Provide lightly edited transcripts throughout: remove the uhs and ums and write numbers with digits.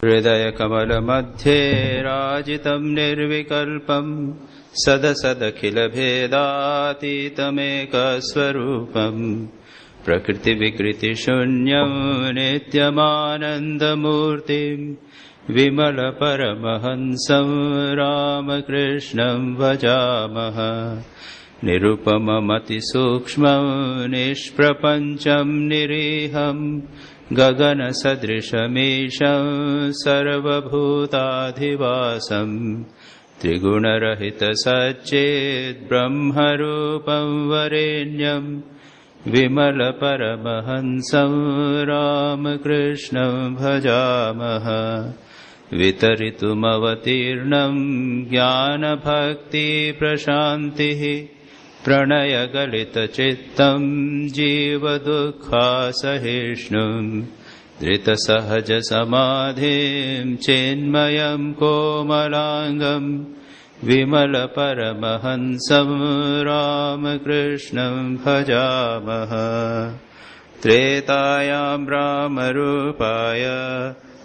हृदयकमलमध्ये राजितं निर्विकल्पं सदसदखिलभेदातीतमेकस्वरूपं प्रकृतिविकृतिशून्यं नित्यमानन्दमूर्तिं विमलपरमहंसं रामकृष्णं भजामः। निरुपममतिसूक्ष्मं निष्प्रपञ्चं निरीहं गगनसदृशमीशं सर्वभूताधिवासं त्रिगुणरहितसच्चिद्ब्रह्मरूपं वरेण्यं विमलपरमहंसं रामकृष्णं भजामः। वितरितुमवतीर्णं ज्ञानभक्तिप्रशान्तिः प्रणयगलितचित्तं जीवदुःखासहिष्णुं धृतसहजसमाधिं चिन्मयं कोमलाङ्गं विमलपरमहंसं रामकृष्णं भजामः। त्रेतायां रामरूपाय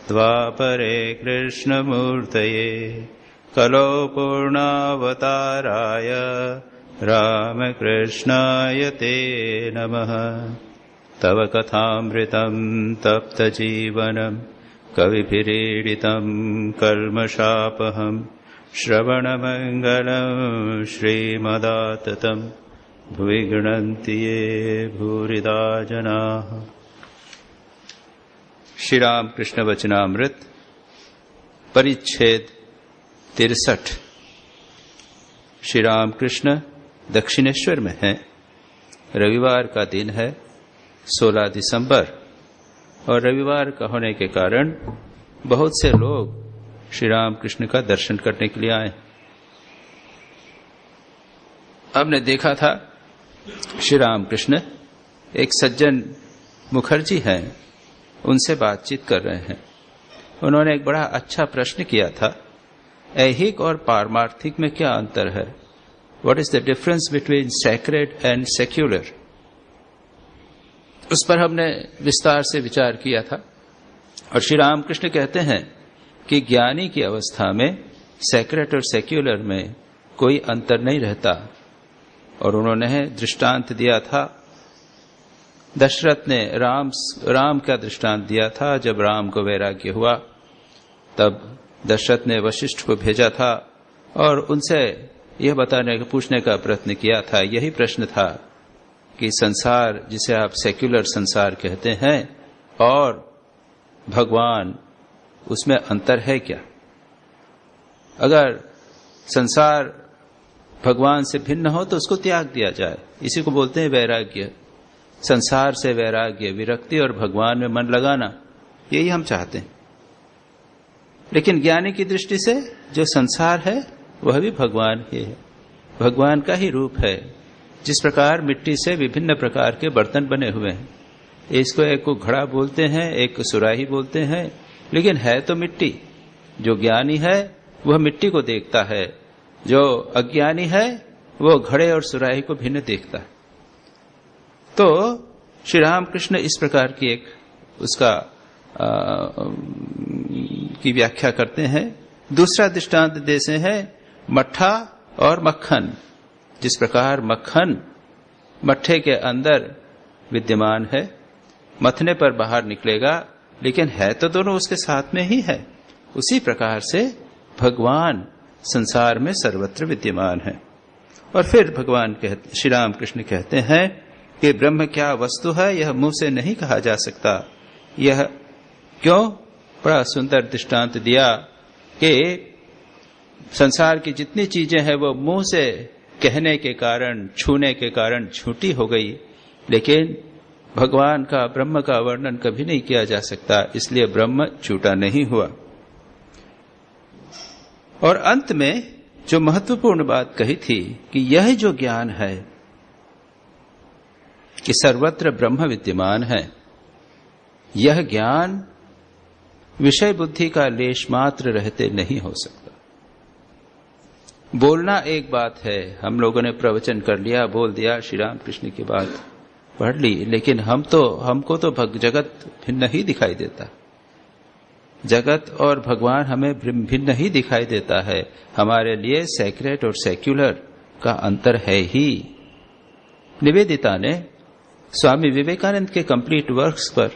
द्वापरे कृष्णमूर्तये कलौ पूर्णावताराय रामकृष्णाय ते नमः। तव कथामृतं तप्तजीवनं कविभिरीडितं कल्मषापहं श्रवणमङ्गलं श्रीमदाततं भुवि गृह्णन्ति ये भूरिदा जनाः। श्री राम कृष्ण वचनामृत परिच्छेद 63। श्री राम कृष्ण दक्षिणेश्वर में है। रविवार का दिन है 16 दिसंबर और रविवार का होने के कारण बहुत से लोग श्री राम कृष्ण का दर्शन करने के लिए आए। हमने देखा था श्री राम कृष्ण एक सज्जन मुखर्जी हैं, उनसे बातचीत कर रहे हैं। उन्होंने एक बड़ा अच्छा प्रश्न किया था, ऐहिक और पारमार्थिक में क्या अंतर है? What is the difference between sacred and secular? उस पर हमने विस्तार से विचार किया था और श्री रामकृष्ण कहते हैं कि ज्ञानी की अवस्था में सैक्रेट और सेक्युलर में कोई अंतर नहीं रहता। और उन्होंने दृष्टांत दिया था, दशरथ ने राम का दृष्टांत दिया था। जब राम को वैराग्य हुआ तब दशरथ ने वशिष्ठ को भेजा था और उनसे यह पूछने का प्रयत्न किया था। यही प्रश्न था कि संसार जिसे आप सेक्युलर संसार कहते हैं और भगवान, उसमें अंतर है क्या? अगर संसार भगवान से भिन्न हो तो उसको त्याग दिया जाए, इसी को बोलते हैं वैराग्य। संसार से वैराग्य, विरक्ति और भगवान में मन लगाना, यही हम चाहते हैं। लेकिन ज्ञानी की दृष्टि से जो संसार है वह भी भगवान ही है, भगवान का ही रूप है। जिस प्रकार मिट्टी से विभिन्न प्रकार के बर्तन बने हुए हैं, इसको एक को घड़ा बोलते हैं, एक को सुराही बोलते हैं, लेकिन है तो मिट्टी। जो ज्ञानी है वह मिट्टी को देखता है, जो अज्ञानी है वो घड़े और सुराही को भिन्न देखता है। तो श्री रामकृष्ण इस प्रकार की एक उसका की व्याख्या करते हैं। दूसरा दृष्टांत देते हैं मट्ठा और मक्खन। जिस प्रकार मक्खन मट्ठे के अंदर विद्यमान है, मथने पर बाहर निकलेगा, लेकिन है तो दोनों उसके साथ में ही है। उसी प्रकार से भगवान संसार में सर्वत्र विद्यमान है। और फिर भगवान श्री रामकृष्ण कहते हैं कि ब्रह्म क्या वस्तु है यह मुंह से नहीं कहा जा सकता। यह क्यों? बड़ा सुंदर दृष्टांत दिया कि संसार की जितनी चीजें हैं वो मुंह से कहने के कारण, छूने के कारण झूठी हो गई, लेकिन भगवान का, ब्रह्म का वर्णन कभी नहीं किया जा सकता, इसलिए ब्रह्म झूठा नहीं हुआ। और अंत में जो महत्वपूर्ण बात कही थी कि यह जो ज्ञान है कि सर्वत्र ब्रह्म विद्यमान है, यह ज्ञान विषय बुद्धि का लेश मात्र रहते नहीं हो सकता। बोलना एक बात है, हम लोगों ने प्रवचन कर लिया, बोल दिया, श्री राम कृष्ण की बात पढ़ ली, लेकिन हमको तो जगत भिन्न ही दिखाई देता। जगत और भगवान हमें भिन्न ही दिखाई देता है। हमारे लिए सैक्रेट और सेक्युलर का अंतर है ही। निवेदिता ने स्वामी विवेकानंद के कंप्लीट वर्क्स पर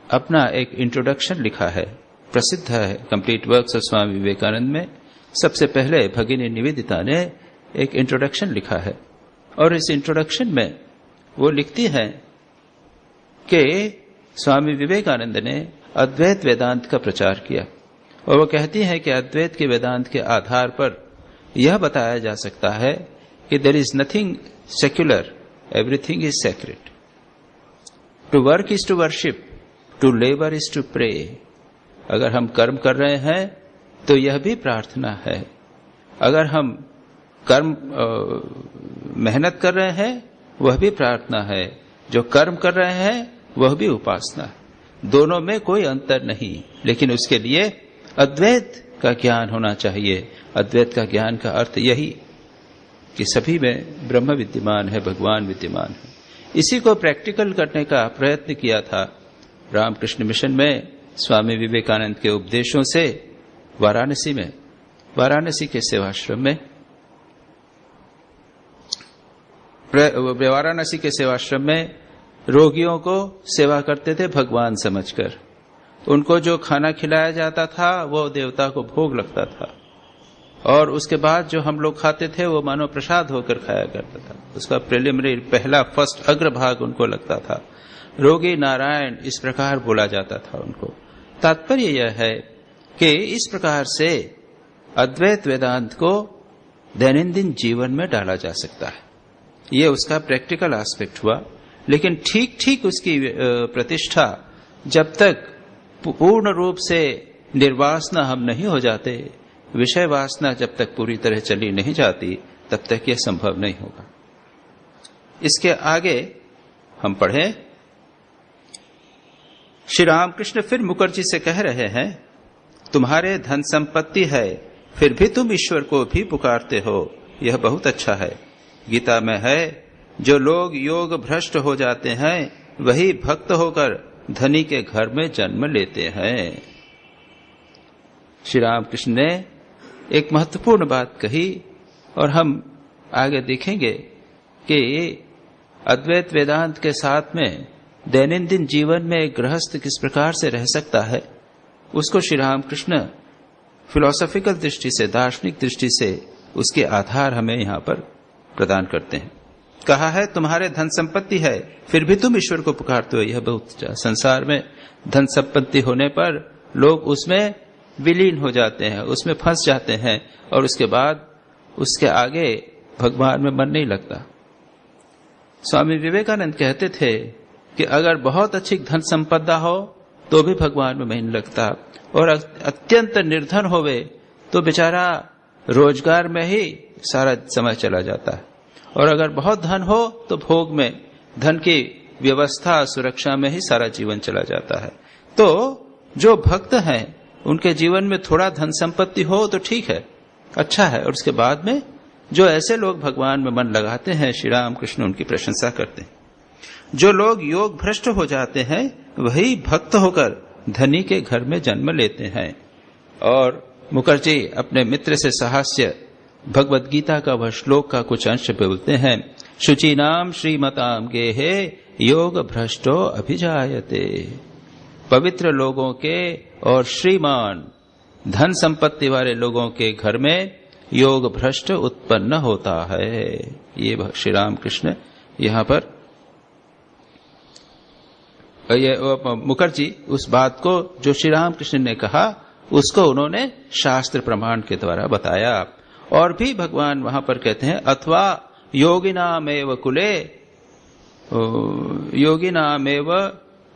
अपना एक इंट्रोडक्शन लिखा है। प्रसिद्ध है complete works of Swami Vivekananda में सबसे पहले भगिनी निवेदिता ने एक इंट्रोडक्शन लिखा है, और इस इंट्रोडक्शन में वो लिखती हैं कि स्वामी विवेकानंद ने अद्वैत वेदांत का प्रचार किया, और वो कहती हैं कि अद्वैत के वेदांत के आधार पर यह बताया जा सकता है कि there is nothing secular, everything is sacred. To work is to worship, to labour is to pray. अगर हम कर्म कर रहे हैं तो यह भी प्रार्थना है। अगर हम कर्म मेहनत कर रहे हैं वह भी प्रार्थना है। जो कर्म कर रहे हैं वह भी उपासना है। दोनों में कोई अंतर नहीं, लेकिन उसके लिए अद्वैत का ज्ञान होना चाहिए। अद्वैत का ज्ञान का अर्थ यही कि सभी में ब्रह्म विद्यमान है, भगवान विद्यमान है। इसी को प्रैक्टिकल करने का प्रयत्न किया था रामकृष्ण मिशन में स्वामी विवेकानंद के उपदेशों से वाराणसी के सेवाश्रम में रोगियों को सेवा करते थे भगवान समझकर। उनको जो खाना खिलाया जाता था वो देवता को भोग लगता था, और उसके बाद जो हम लोग खाते थे वो मानो प्रसाद होकर खाया करता था। उसका प्रिलिमिनरी फर्स्ट अग्रभाग उनको लगता था। रोगी नारायण इस प्रकार बोला जाता था उनको। तात्पर्य यह है कि इस प्रकार से अद्वैत वेदांत को दैनंदिन जीवन में डाला जा सकता है। ये उसका प्रैक्टिकल एस्पेक्ट हुआ। लेकिन ठीक ठीक उसकी प्रतिष्ठा जब तक पूर्ण रूप से निर्वासना हम नहीं हो जाते, विषय वासना जब तक पूरी तरह चली नहीं जाती, तब तक यह संभव नहीं होगा। इसके आगे हम पढ़ें। श्री रामकृष्ण फिर मुखर्जी से कह रहे हैं, तुम्हारे धन संपत्ति है फिर भी तुम ईश्वर को भी पुकारते हो, यह बहुत अच्छा है। गीता में है, जो लोग योग भ्रष्ट हो जाते हैं वही भक्त होकर धनी के घर में जन्म लेते हैं। श्री रामकृष्ण ने एक महत्वपूर्ण बात कही, और हम आगे देखेंगे कि अद्वैत वेदांत के साथ में दैनंदिन जीवन में एक गृहस्थ किस प्रकार से रह सकता है, उसको श्री रामकृष्ण फिलोसॉफिकल दृष्टि से, दार्शनिक दृष्टि से उसके आधार हमें यहां पर प्रदान करते हैं। कहा है, तुम्हारे धन संपत्ति है फिर भी तुम ईश्वर को पुकारते हो। यह बहुत संसार में धन संपत्ति होने पर लोग उसमें विलीन हो जाते हैं, उसमें फंस जाते हैं, और उसके बाद उसके आगे भगवान में मन नहीं लगता। स्वामी विवेकानंद कहते थे कि अगर बहुत अच्छी धन संपदा हो तो भी भगवान में नहीं लगता, और अत्यंत निर्धन होवे तो बेचारा रोजगार में ही सारा समय चला जाता है, और अगर बहुत धन हो तो भोग में, धन की व्यवस्था सुरक्षा में ही सारा जीवन चला जाता है। तो जो भक्त हैं उनके जीवन में थोड़ा धन संपत्ति हो तो ठीक है, अच्छा है, और उसके बाद में जो ऐसे लोग भगवान में मन लगाते हैं, श्री रामकृष्ण उनकी प्रशंसा करते हैं। जो लोग योग भ्रष्ट हो जाते हैं वही भक्त होकर धनी के घर में जन्म लेते हैं। और मुखर्जी अपने मित्र से साहस्य भगवद गीता का वह श्लोक का कुछ अंश बोलते हैं, शुचीनाम श्रीमताम गेहे योग भ्रष्टो अभिजायते। पवित्र लोगों के और श्रीमान धन संपत्ति वाले लोगों के घर में योग भ्रष्ट उत्पन्न होता है। ये श्री रामकृष्ण यहां पर मुखर्जी उस बात को जो श्री रामकृष्ण ने कहा उसको उन्होंने शास्त्र प्रमाण के द्वारा बताया। और भी भगवान वहां पर कहते हैं, अथवा योगिनामेव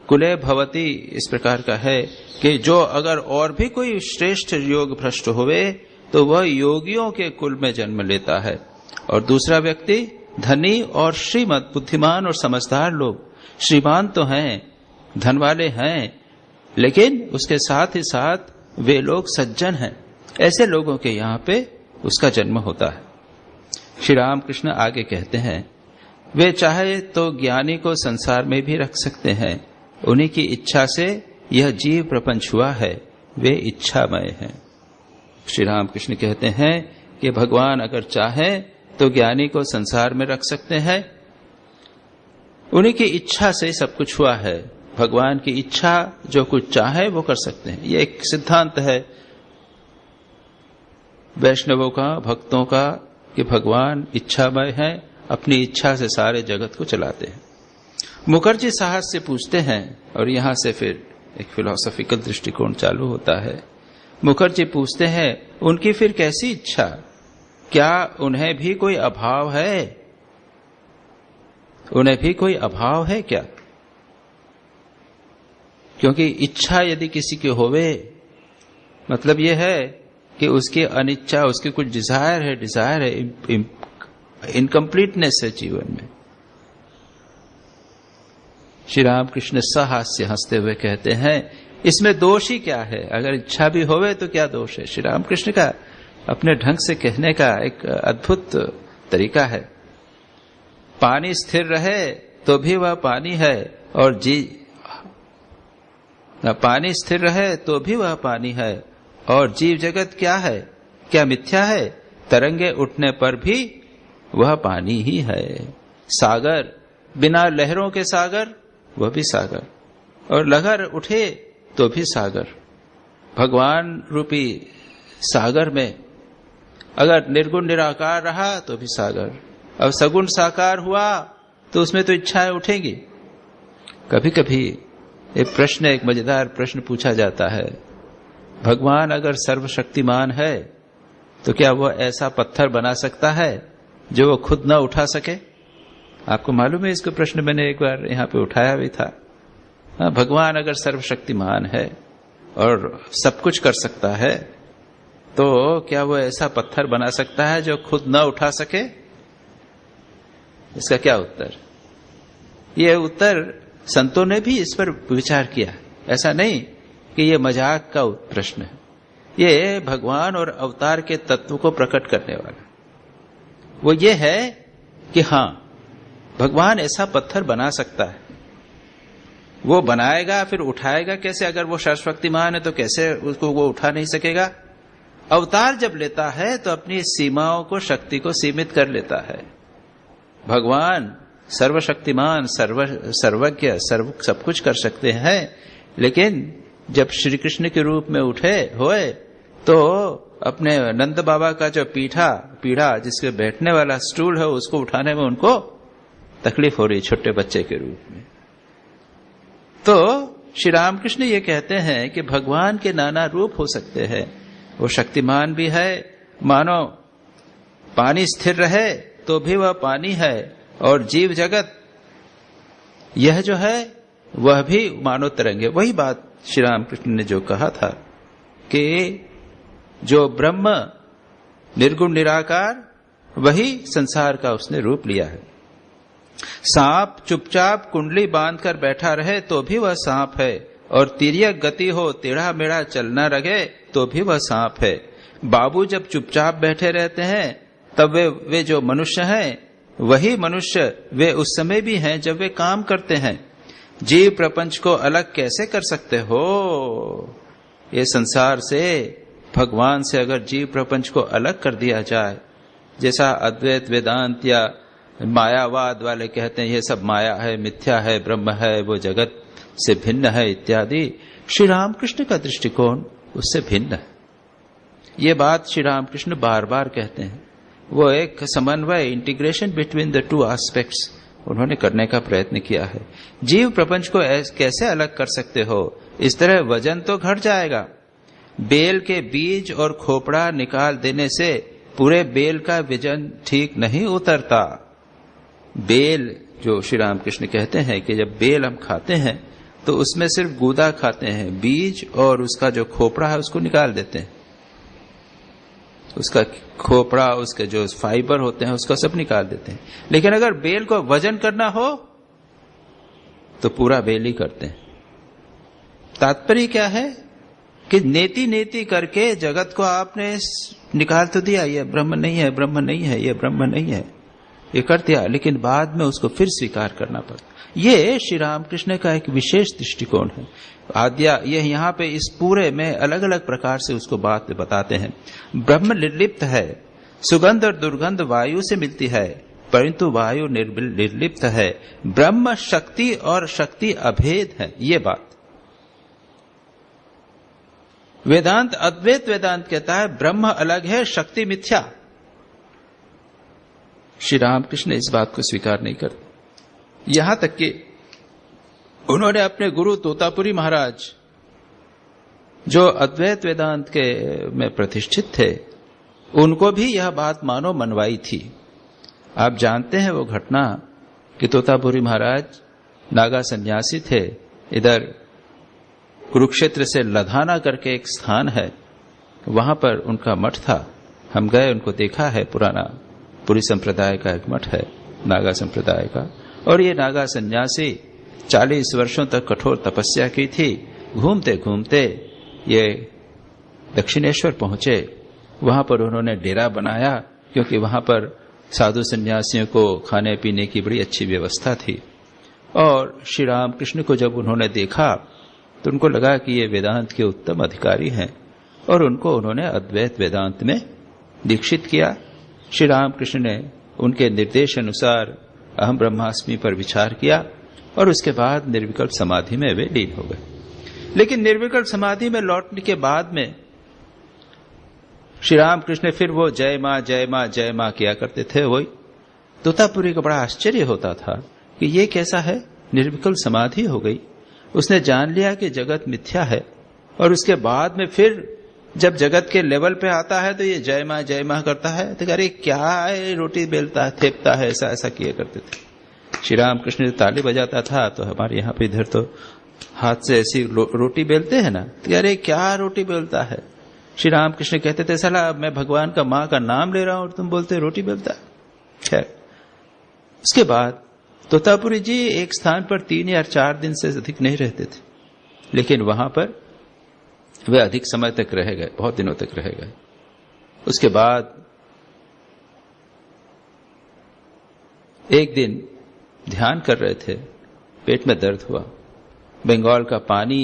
कुले भवति, इस प्रकार का है कि जो अगर और भी कोई श्रेष्ठ योग भ्रष्ट होवे तो वह योगियों के कुल में जन्म लेता है। और दूसरा व्यक्ति धनी और श्रीमत, बुद्धिमान और समझदार लोग, श्रीमान तो हैं, धन वाले हैं, लेकिन उसके साथ ही साथ वे लोग सज्जन हैं। ऐसे लोगों के यहाँ पे उसका जन्म होता है। श्री रामकृष्ण आगे कहते हैं, वे चाहे तो ज्ञानी को संसार में भी रख सकते हैं, उन्हीं की इच्छा से यह जीव प्रपंच हुआ है। वे इच्छामय हैं। श्री रामकृष्ण कहते हैं कि भगवान अगर चाहे तो ज्ञानी को संसार में रख सकते हैं, उन्हीं की इच्छा से सब कुछ हुआ है। भगवान की इच्छा जो कुछ चाहे वो कर सकते हैं। ये एक सिद्धांत है वैष्णवों का, भक्तों का, कि भगवान इच्छामय है, अपनी इच्छा से सारे जगत को चलाते हैं। मुखर्जी साहब से पूछते हैं, और यहां से फिर एक फिलॉसफिकल दृष्टिकोण चालू होता है। मुखर्जी पूछते हैं, उनकी फिर कैसी इच्छा? क्या उन्हें भी कोई अभाव है? उन्हें भी कोई अभाव है क्या? क्योंकि इच्छा यदि किसी की होवे, मतलब यह है कि उसकी अनिच्छा, उसकी कुछ डिजायर है, इनकम्प्लीटनेस है जीवन में। श्री रामकृष्ण सहास्य हंसते हुए कहते हैं, इसमें दोष ही क्या है? अगर इच्छा भी होवे तो क्या दोष है? श्री रामकृष्ण का अपने ढंग से कहने का एक अद्भुत तरीका है। पानी स्थिर रहे तो भी वह पानी है, और पानी स्थिर रहे तो भी वह पानी है, और जीव जगत क्या है? क्या मिथ्या है? तरंगे उठने पर भी वह पानी ही है। सागर, बिना लहरों के सागर, वह भी सागर, और लहर उठे तो भी सागर। भगवान रूपी सागर में अगर निर्गुण निराकार रहा तो भी सागर, अब सगुण साकार हुआ तो उसमें तो इच्छाएं उठेंगी। कभी कभी एक मजेदार प्रश्न पूछा जाता है, भगवान अगर सर्वशक्तिमान है तो क्या वह ऐसा पत्थर बना सकता है जो वो खुद न उठा सके? आपको मालूम है इसको प्रश्न मैंने एक बार यहां पे उठाया भी था। भगवान अगर सर्वशक्तिमान है और सब कुछ कर सकता है तो क्या वो ऐसा पत्थर बना सकता है जो खुद न उठा सके? इसका क्या उत्तर? ये उत्तर संतों ने भी इस पर विचार किया, ऐसा नहीं कि ये मजाक का प्रश्न है। ये भगवान और अवतार के तत्व को प्रकट करने वाला वो ये है कि हां, भगवान ऐसा पत्थर बना सकता है। वो बनाएगा, फिर उठाएगा कैसे? अगर वो सर्वशक्तिमान है तो कैसे उसको वो उठा नहीं सकेगा? अवतार जब लेता है तो अपनी सीमाओं को, शक्ति को सीमित कर लेता है। भगवान सर्वशक्तिमान, सर्वज्ञ, सब कुछ कर सकते हैं, लेकिन जब श्री कृष्ण के रूप में होए तो अपने नंद बाबा का जो पीढ़ा जिसके बैठने वाला स्टूल है उसको उठाने में उनको तकलीफ हो रही, छोटे बच्चे के रूप में। तो श्री रामकृष्ण ये कहते हैं कि भगवान के नाना रूप हो सकते हैं। वो शक्तिमान भी है, मानो पानी स्थिर रहे तो भी वह पानी है, और जीव जगत यह जो है वह भी मानो तरंगे। वही बात श्री रामकृष्ण ने जो कहा था कि जो ब्रह्म निर्गुण निराकार, वही संसार का उसने रूप लिया है। सांप चुपचाप कुंडली बांधकर बैठा रहे तो भी वह सांप है, और तिर्यक गति हो, टेढ़ा मेढ़ा चलना लगे तो भी वह सांप है। बाबू जब चुपचाप बैठे रहते हैं तब वे जो मनुष्य हैं वही मनुष्य वे उस समय भी हैं जब वे काम करते हैं। जीव प्रपंच को अलग कैसे कर सकते हो? ये संसार से, भगवान से अगर जीव प्रपंच को अलग कर दिया जाए, जैसा अद्वैत वेदांत या मायावाद वाले कहते हैं ये सब माया है, मिथ्या है, ब्रह्म है, वो जगत से भिन्न है इत्यादि, श्री रामकृष्ण का दृष्टिकोण उससे भिन्न है। ये बात श्री रामकृष्ण बार बार कहते हैं। वो एक समन्वय, integration between the two aspects उन्होंने करने का प्रयत्न किया है। जीव प्रपंच को कैसे अलग कर सकते हो? इस तरह वजन तो घट जाएगा। बेल के बीज और खोपड़ा निकाल देने से पूरे बेल का वजन ठीक नहीं उतरता। बेल, जो श्री रामकृष्ण कहते हैं कि जब बेल हम खाते हैं तो उसमें सिर्फ गूदा खाते हैं, बीज और उसका जो खोपड़ा है उसको निकाल देते हैं। उसका खोपड़ा, उसके जो फाइबर होते हैं उसको सब निकाल देते हैं। लेकिन अगर बेल को वजन करना हो तो पूरा बेल ही करते हैं। तात्पर्य क्या है कि नेति नेति करके जगत को आपने निकाल तो दिया, ये ब्रह्म नहीं है, ब्रह्म नहीं है, ये ब्रह्म नहीं है। ये कर दिया, लेकिन बाद में उसको फिर स्वीकार करना पड़ा। ये श्री रामकृष्ण का एक विशेष दृष्टिकोण है। आद्या ये यहाँ पे इस पूरे में अलग अलग प्रकार से उसको बात बताते हैं। ब्रह्म निर्लिप्त है, सुगंध और दुर्गंध वायु से मिलती है, परंतु वायु निर्लिप्त है। ब्रह्म शक्ति और शक्ति अभेद है, ये बात। वेदांत, अद्वैत वेदांत कहता है ब्रह्म अलग है, शक्ति मिथ्या। श्री रामकृष्ण इस बात को स्वीकार नहीं करते। यहां तक कि उन्होंने अपने गुरु तोतापुरी महाराज, जो अद्वैत वेदांत के में प्रतिष्ठित थे, उनको भी यह बात मानो मनवाई थी। आप जानते हैं वो घटना कि तोतापुरी महाराज नागा सन्यासी थे। इधर कुरुक्षेत्र से लधाना करके एक स्थान है, वहां पर उनका मठ था। हम गए, उनको देखा है। पुराना पुरी संप्रदाय का एक मठ है, नागा संप्रदाय का। और ये नागा सन्यासी 40 वर्षों तक कठोर तपस्या की थी। घूमते घूमते ये दक्षिणेश्वर पहुंचे। वहां पर उन्होंने डेरा बनाया, क्योंकि वहां पर साधु सन्यासियों को खाने पीने की बड़ी अच्छी व्यवस्था थी। और श्री रामकृष्ण को जब उन्होंने देखा तो उनको लगा कि ये वेदांत के उत्तम अधिकारी हैं, और उन्होंने अद्वैत वेदांत में दीक्षित किया। श्री रामकृष्ण ने उनके निर्देश अनुसार अहम ब्रह्मास्मि पर विचार किया, और उसके बाद निर्विकल्प समाधि में वे लीन हो गए। लेकिन निर्विकल्प समाधि में लौटने के बाद में श्री रामकृष्ण फिर वो जय मां जय मां जय मां किया करते थे। वही तोतापुरी को बड़ा आश्चर्य होता था कि ये कैसा है, निर्विकल्प समाधि हो गई। उसने जान लिया कि जगत मिथ्या है, और उसके बाद में फिर जब जगत के लेवल पे आता है तो ये जय मां करता है। तो अरे क्या है, रोटी बेलता है, थेपता है, ऐसा ऐसा किया करते थे। श्री रामकृष्ण ताली बजाता था तो हमारे यहाँ पे इधर तो हाथ से ऐसी रोटी बेलते हैं ना, तो अरे क्या रोटी बेलता है। श्री रामकृष्ण कहते थे, साला मैं भगवान का माँ का नाम ले रहा हूं और तुम बोलते रोटी बेलता है। खैर, उसके बाद तोतापुरी जी एक स्थान पर 3 या 4 दिन से अधिक नहीं रहते थे, लेकिन वहां पर वे अधिक समय तक रह गए, बहुत दिनों तक रह गए। उसके बाद एक दिन ध्यान कर रहे थे, पेट में दर्द हुआ। बंगाल का पानी,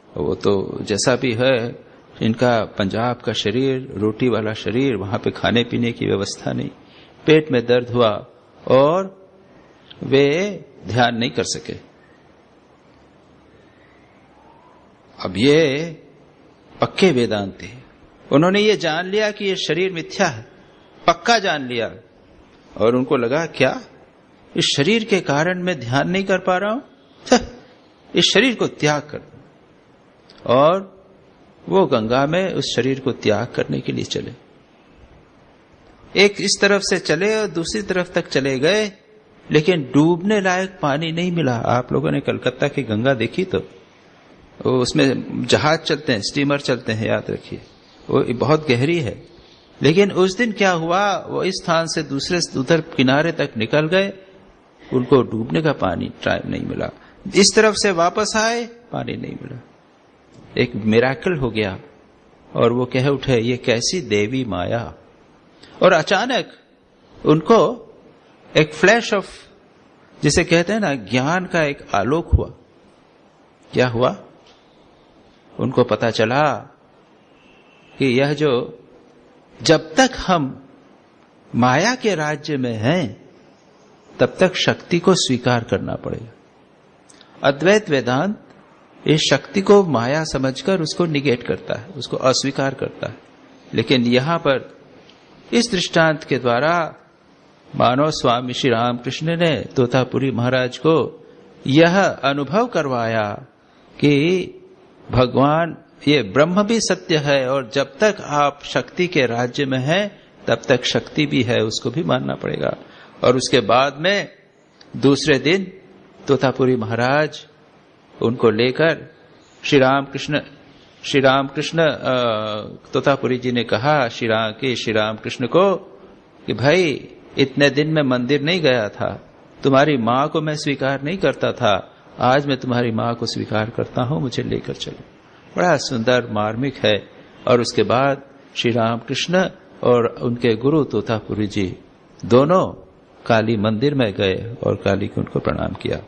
वो तो जैसा भी है, इनका पंजाब का शरीर, रोटी वाला शरीर, वहां पे खाने पीने की व्यवस्था नहीं। पेट में दर्द हुआ और वे ध्यान नहीं कर सके। अब ये पक्के वेदांती, उन्होंने ये जान लिया कि ये शरीर मिथ्या है, पक्का जान लिया। और उनको लगा क्या, इस शरीर के कारण मैं ध्यान नहीं कर पा रहा हूं, इस शरीर को त्याग कर। और वो गंगा में उस शरीर को त्याग करने के लिए चले। एक इस तरफ से चले और दूसरी तरफ तक चले गए, लेकिन डूबने लायक पानी नहीं मिला। आप लोगों ने कलकत्ता की गंगा देखी तो उसमें जहाज चलते हैं, स्टीमर चलते हैं, याद रखिए, वो बहुत गहरी है। लेकिन उस दिन क्या हुआ, वो इस स्थान से दूसरे उधर किनारे तक निकल गए, उनको डूबने का पानी टाइम नहीं मिला। इस तरफ से वापस आए, पानी नहीं मिला। एक मिराकल हो गया और वो कह उठे, ये कैसी देवी माया। और अचानक उनको एक फ्लैश ऑफ, जिसे कहते हैं ना, ज्ञान का एक आलोक हुआ। क्या हुआ, उनको पता चला कि यह जो, जब तक हम माया के राज्य में हैं तब तक शक्ति को स्वीकार करना पड़ेगा। अद्वैत वेदांत इस शक्ति को माया समझकर उसको निगेट करता है, उसको अस्वीकार करता है। लेकिन यहां पर इस दृष्टांत के द्वारा मानो स्वामी श्री रामकृष्ण ने तोतापुरी महाराज को यह अनुभव करवाया कि भगवान, ये ब्रह्म भी सत्य है, और जब तक आप शक्ति के राज्य में हैं तब तक शक्ति भी है, उसको भी मानना पड़ेगा। और उसके बाद में दूसरे दिन तोतापुरी महाराज उनको लेकर श्री रामकृष्ण तोतापुरी जी ने कहा श्री रामकृष्ण को कि भाई, इतने दिन मैं मंदिर नहीं गया था, तुम्हारी माँ को मैं स्वीकार नहीं करता था, आज मैं तुम्हारी माँ को स्वीकार करता हूं, मुझे लेकर चलो। बड़ा सुंदर मार्मिक है। और उसके बाद श्री रामकृष्ण और उनके गुरु तोतापुरी जी दोनों काली मंदिर में गए और काली को उनको प्रणाम किया।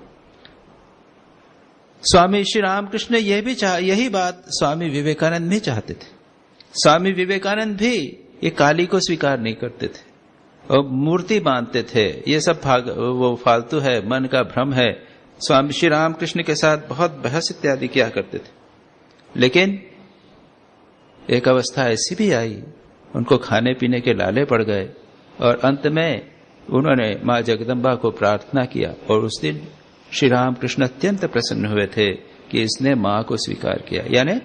स्वामी श्री रामकृष्ण ने यही बात स्वामी विवेकानंद भी चाहते थे। स्वामी विवेकानंद भी ये काली को स्वीकार नहीं करते थे और मूर्ति बांधते थे। ये सब वो फालतू है, मन का भ्रम है। स्वामी श्री रामकृष्ण के साथ बहुत बहस इत्यादि किया करते थे। लेकिन एक अवस्था ऐसी भी आई, उनको खाने पीने के लाले पड़ गए और अंत में उन्होंने मां जगदम्बा को प्रार्थना किया और उस दिन श्री रामकृष्ण अत्यंत प्रसन्न हुए थे कि इसने मां को स्वीकार किया, यानी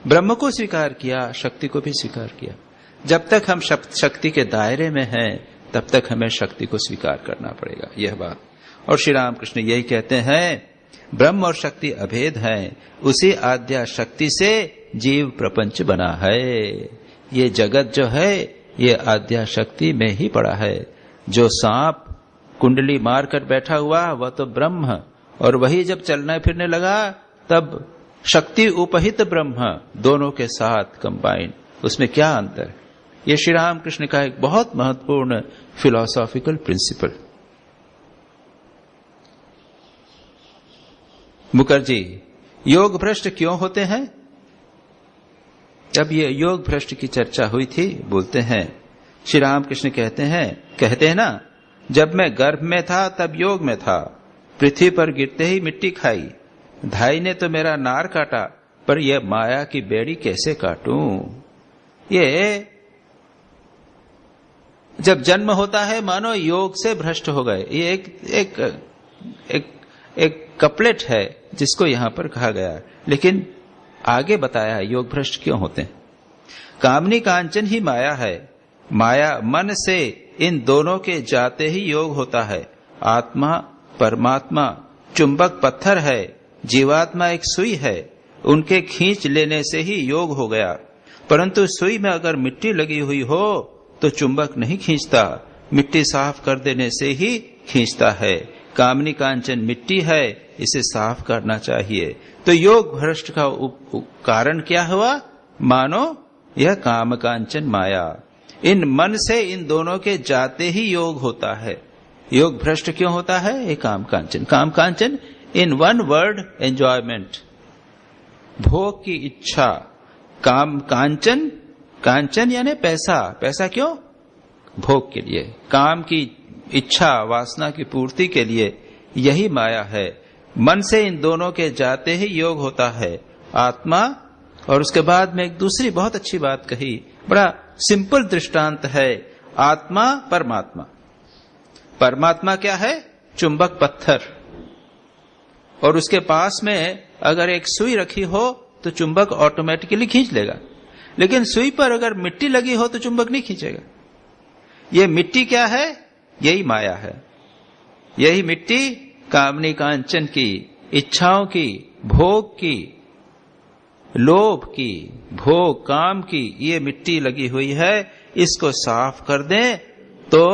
ब्रह्म को स्वीकार किया, शक्ति को भी स्वीकार किया। जब तक हम शक्ति के दायरे में हैं तब तक हमें शक्ति को स्वीकार करना पड़ेगा, यह बात। और श्री रामकृष्ण यही कहते हैं, ब्रह्म और शक्ति अभेद हैं, उसी आद्या शक्ति से जीव प्रपंच बना है। ये जगत जो है ये आद्या शक्ति में ही पड़ा है। जो सांप कुंडली मारकर बैठा हुआ वह तो ब्रह्म, और वही जब चलने फिरने लगा तब शक्ति उपहित ब्रह्म, दोनों के साथ कंबाइन। उसमें क्या अंतर है? ये श्री रामकृष्ण का एक बहुत महत्वपूर्ण फिलॉसॉफिकल प्रिंसिपल। मुखर्जी योग भ्रष्ट क्यों होते हैं? जब ये योग भ्रष्ट की चर्चा हुई थी, बोलते हैं श्री रामकृष्ण कहते हैं ना, जब मैं गर्भ में था तब योग में था, पृथ्वी पर गिरते ही मिट्टी खाई, धाई ने तो मेरा नार काटा, पर यह माया की बेड़ी कैसे काटूं। ये जब जन्म होता है मानो योग से भ्रष्ट हो गए। ये एक कपलेट है जिसको यहां पर कहा गया है, लेकिन आगे बताया है योग भ्रष्ट क्यों होते हैं। कामनी कांचन ही माया है, माया मन से इन दोनों के जाते ही योग होता है। आत्मा परमात्मा चुंबक पत्थर है, जीवात्मा एक सुई है, उनके खींच लेने से ही योग हो गया। परंतु सुई में अगर मिट्टी लगी हुई हो तो चुंबक नहीं खींचता, मिट्टी साफ कर देने से ही खींचता है। कामनी कांचन मिट्टी है, इसे साफ करना चाहिए। तो योग भ्रष्ट का कारण क्या हुआ? मानो यह काम कांचन माया, इन मन से इन दोनों के जाते ही योग होता है। योग भ्रष्ट क्यों होता है? ये काम कांचन। काम कांचन इन वन वर्ड एंजॉयमेंट, भोग की इच्छा। काम कांचन, कांचन यानी पैसा। पैसा क्यों? भोग के लिए, काम की इच्छा, वासना की पूर्ति के लिए। यही माया है। मन से इन दोनों के जाते ही योग होता है। आत्मा, और उसके बाद में एक दूसरी बहुत अच्छी बात कही, बड़ा सिंपल दृष्टांत है। आत्मा परमात्मा। परमात्मा क्या है? चुंबक पत्थर, और उसके पास में अगर एक सुई रखी हो तो चुंबक ऑटोमेटिकली खींच लेगा, लेकिन सुई पर अगर मिट्टी लगी हो तो चुंबक नहीं खींचेगा। ये मिट्टी क्या है? यही माया है। यही मिट्टी कामनी कांचन की, इच्छाओं की, भोग की, लोभ की, भोग काम की, ये मिट्टी लगी हुई है। इसको साफ कर दें तो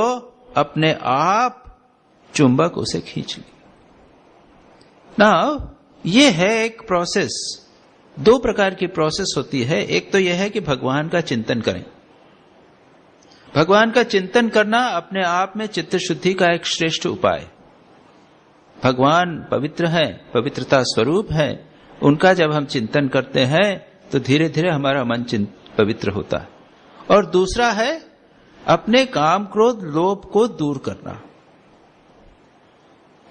अपने आप चुंबक उसे खींच ले। नाउ ये है एक प्रोसेस। दो प्रकार की प्रोसेस होती है। एक तो यह है कि भगवान का चिंतन करें। भगवान का चिंतन करना अपने आप में चित्त शुद्धि का एक श्रेष्ठ उपाय। भगवान पवित्र है, पवित्रता स्वरूप है। उनका जब हम चिंतन करते हैं तो धीरे धीरे हमारा मन पवित्र होता है। और दूसरा है अपने काम क्रोध लोभ को दूर करना।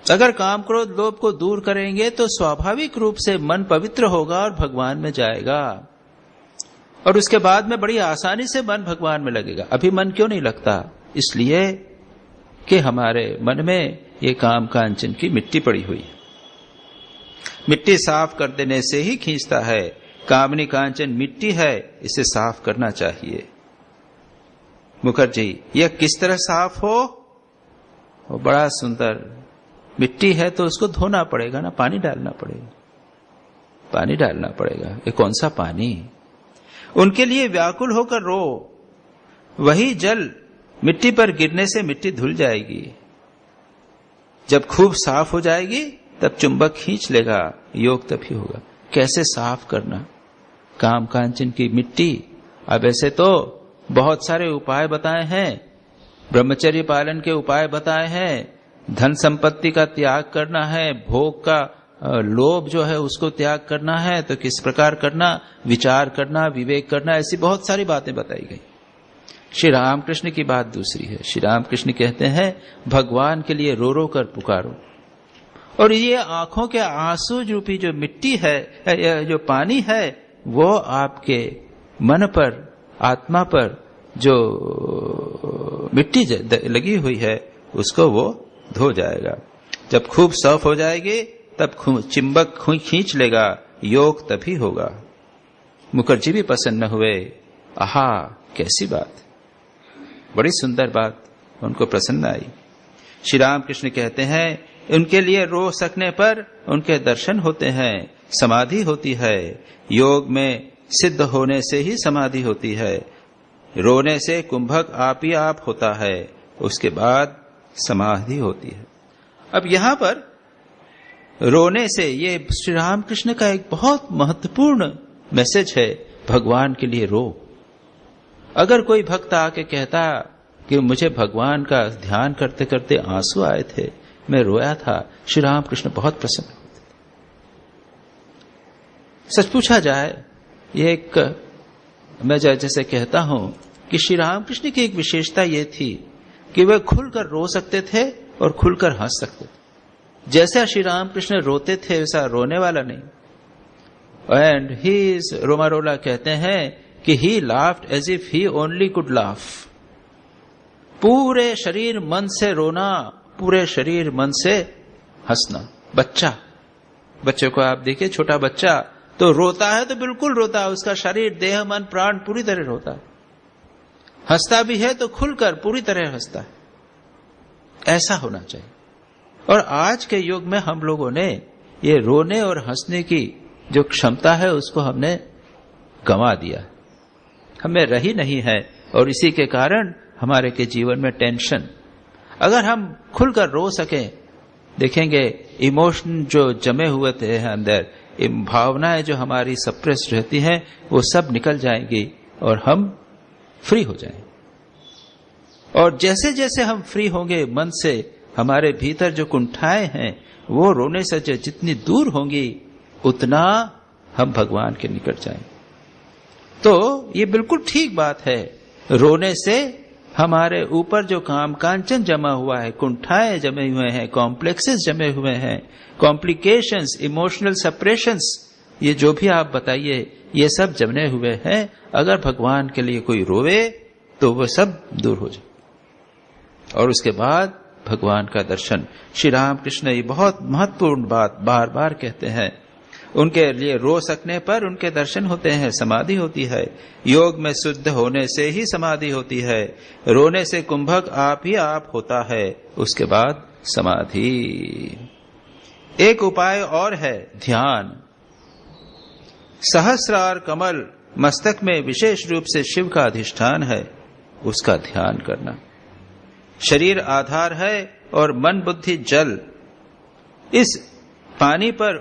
अगर काम क्रोध लोभ को दूर करेंगे तो स्वाभाविक रूप से मन पवित्र होगा और भगवान में जाएगा, और उसके बाद में बड़ी आसानी से मन भगवान में लगेगा। अभी मन क्यों नहीं लगता? इसलिए कि हमारे मन में ये काम कांचन की मिट्टी पड़ी हुई है। मिट्टी साफ कर देने से ही खींचता है। कामनी कांचन मिट्टी है, इसे साफ करना चाहिए। मुखर्जी यह किस तरह साफ हो? वो बड़ा सुंदर। मिट्टी है तो उसको धोना पड़ेगा ना, पानी डालना पड़ेगा। पानी डालना पड़ेगा। ये कौन सा पानी? उनके लिए व्याकुल होकर रो। वही जल मिट्टी पर गिरने से मिट्टी धुल जाएगी। जब खूब साफ हो जाएगी तब चुंबक खींच लेगा। योग तभी होगा। कैसे साफ करना काम कांचन की मिट्टी? अब ऐसे तो बहुत सारे उपाय बताए हैं, ब्रह्मचर्य पालन के उपाय बताए हैं, धन संपत्ति का त्याग करना है, भोग का लोभ जो है उसको त्याग करना है, तो किस प्रकार करना, विचार करना, विवेक करना, ऐसी बहुत सारी बातें बताई गई। श्री रामकृष्ण की बात दूसरी है। श्री रामकृष्ण कहते हैं भगवान के लिए रो रो कर पुकारो, और ये आंखों के आंसू रूपी जो मिट्टी है, जो पानी है, वो आपके मन पर, आत्मा पर जो मिट्टी लगी हुई है उसको वो धो जाएगा। जब खूब साफ हो जाएगी तब चिंबक खींच लेगा, योग तभी होगा। मुखर्जी भी प्रसन्न हुए। आहा, कैसी बात, बड़ी सुंदर बात, उनको प्रसन्न आई। श्री रामकृष्ण कहते हैं उनके लिए रो सकने पर उनके दर्शन होते हैं, समाधि होती है। योग में सिद्ध होने से ही समाधि होती है। रोने से कुंभक आप ही आप होता है, उसके बाद समाधि होती है। अब यहां पर रोने से, ये श्री रामकृष्ण का एक बहुत महत्वपूर्ण मैसेज है, भगवान के लिए रो। अगर कोई भक्त आके कहता कि मुझे भगवान का ध्यान करते करते आंसू आए थे, मैं रोया था, श्री रामकृष्ण बहुत प्रसन्न होते थे। सच पूछा जाए, ये एक, मैं जैसे कहता हूं कि श्री रामकृष्ण की एक विशेषता ये थी कि वे खुलकर रो सकते थे और खुलकर हंस सकते थे। जैसा श्री रामकृष्ण रोते थे वैसा रोने वाला नहीं। एंड ही रोमारोला कहते हैं कि he laughed as if he only could laugh. पूरे शरीर मन से रोना, पूरे शरीर मन से हंसना। बच्चे को आप देखिए, छोटा बच्चा तो रोता है तो बिल्कुल रोता है, उसका शरीर, देह, मन, प्राण पूरी तरह रोता है। हंसता भी है तो खुलकर पूरी तरह हंसता है। ऐसा होना चाहिए। और आज के युग में हम लोगों ने ये रोने और हंसने की जो क्षमता है उसको हमने गंवा दिया, हमें रही नहीं है, और इसी के कारण हमारे के जीवन में टेंशन। अगर हम खुलकर रो सकें, देखेंगे इमोशन जो जमे हुए थे अंदर, भावनाएं जो हमारी सप्रेस रहती हैं, वो सब निकल जाएंगी और हम फ्री हो जाएंगे। और जैसे जैसे हम फ्री होंगे मन से, हमारे भीतर जो कुंठाएं हैं वो रोने से जितनी दूर होंगी, उतना हम भगवान के निकट जाएंगे। तो ये बिल्कुल ठीक बात है। रोने से हमारे ऊपर जो काम कांचन जमा हुआ है, कुंठाएं जमे हुए हैं, कॉम्प्लेक्सेस जमे हुए हैं, कॉम्प्लिकेशंस, इमोशनल सप्रेशंस, ये जो भी आप बताइए, ये सब जमे हुए हैं। अगर भगवान के लिए कोई रोवे तो वो सब दूर हो जाए, और उसके बाद भगवान का दर्शन। श्री रामकृष्ण ये बहुत महत्वपूर्ण बात बार बार कहते हैं। उनके लिए रो सकने पर उनके दर्शन होते हैं, समाधि होती है। योग में शुद्ध होने से ही समाधि होती है। रोने से कुंभक आप ही आप होता है, उसके बाद समाधि। एक उपाय और है, ध्यान। सहस्रार कमल मस्तक में विशेष रूप से शिव का अधिष्ठान है, उसका ध्यान करना। शरीर आधार है और मन बुद्धि जल। इस पानी पर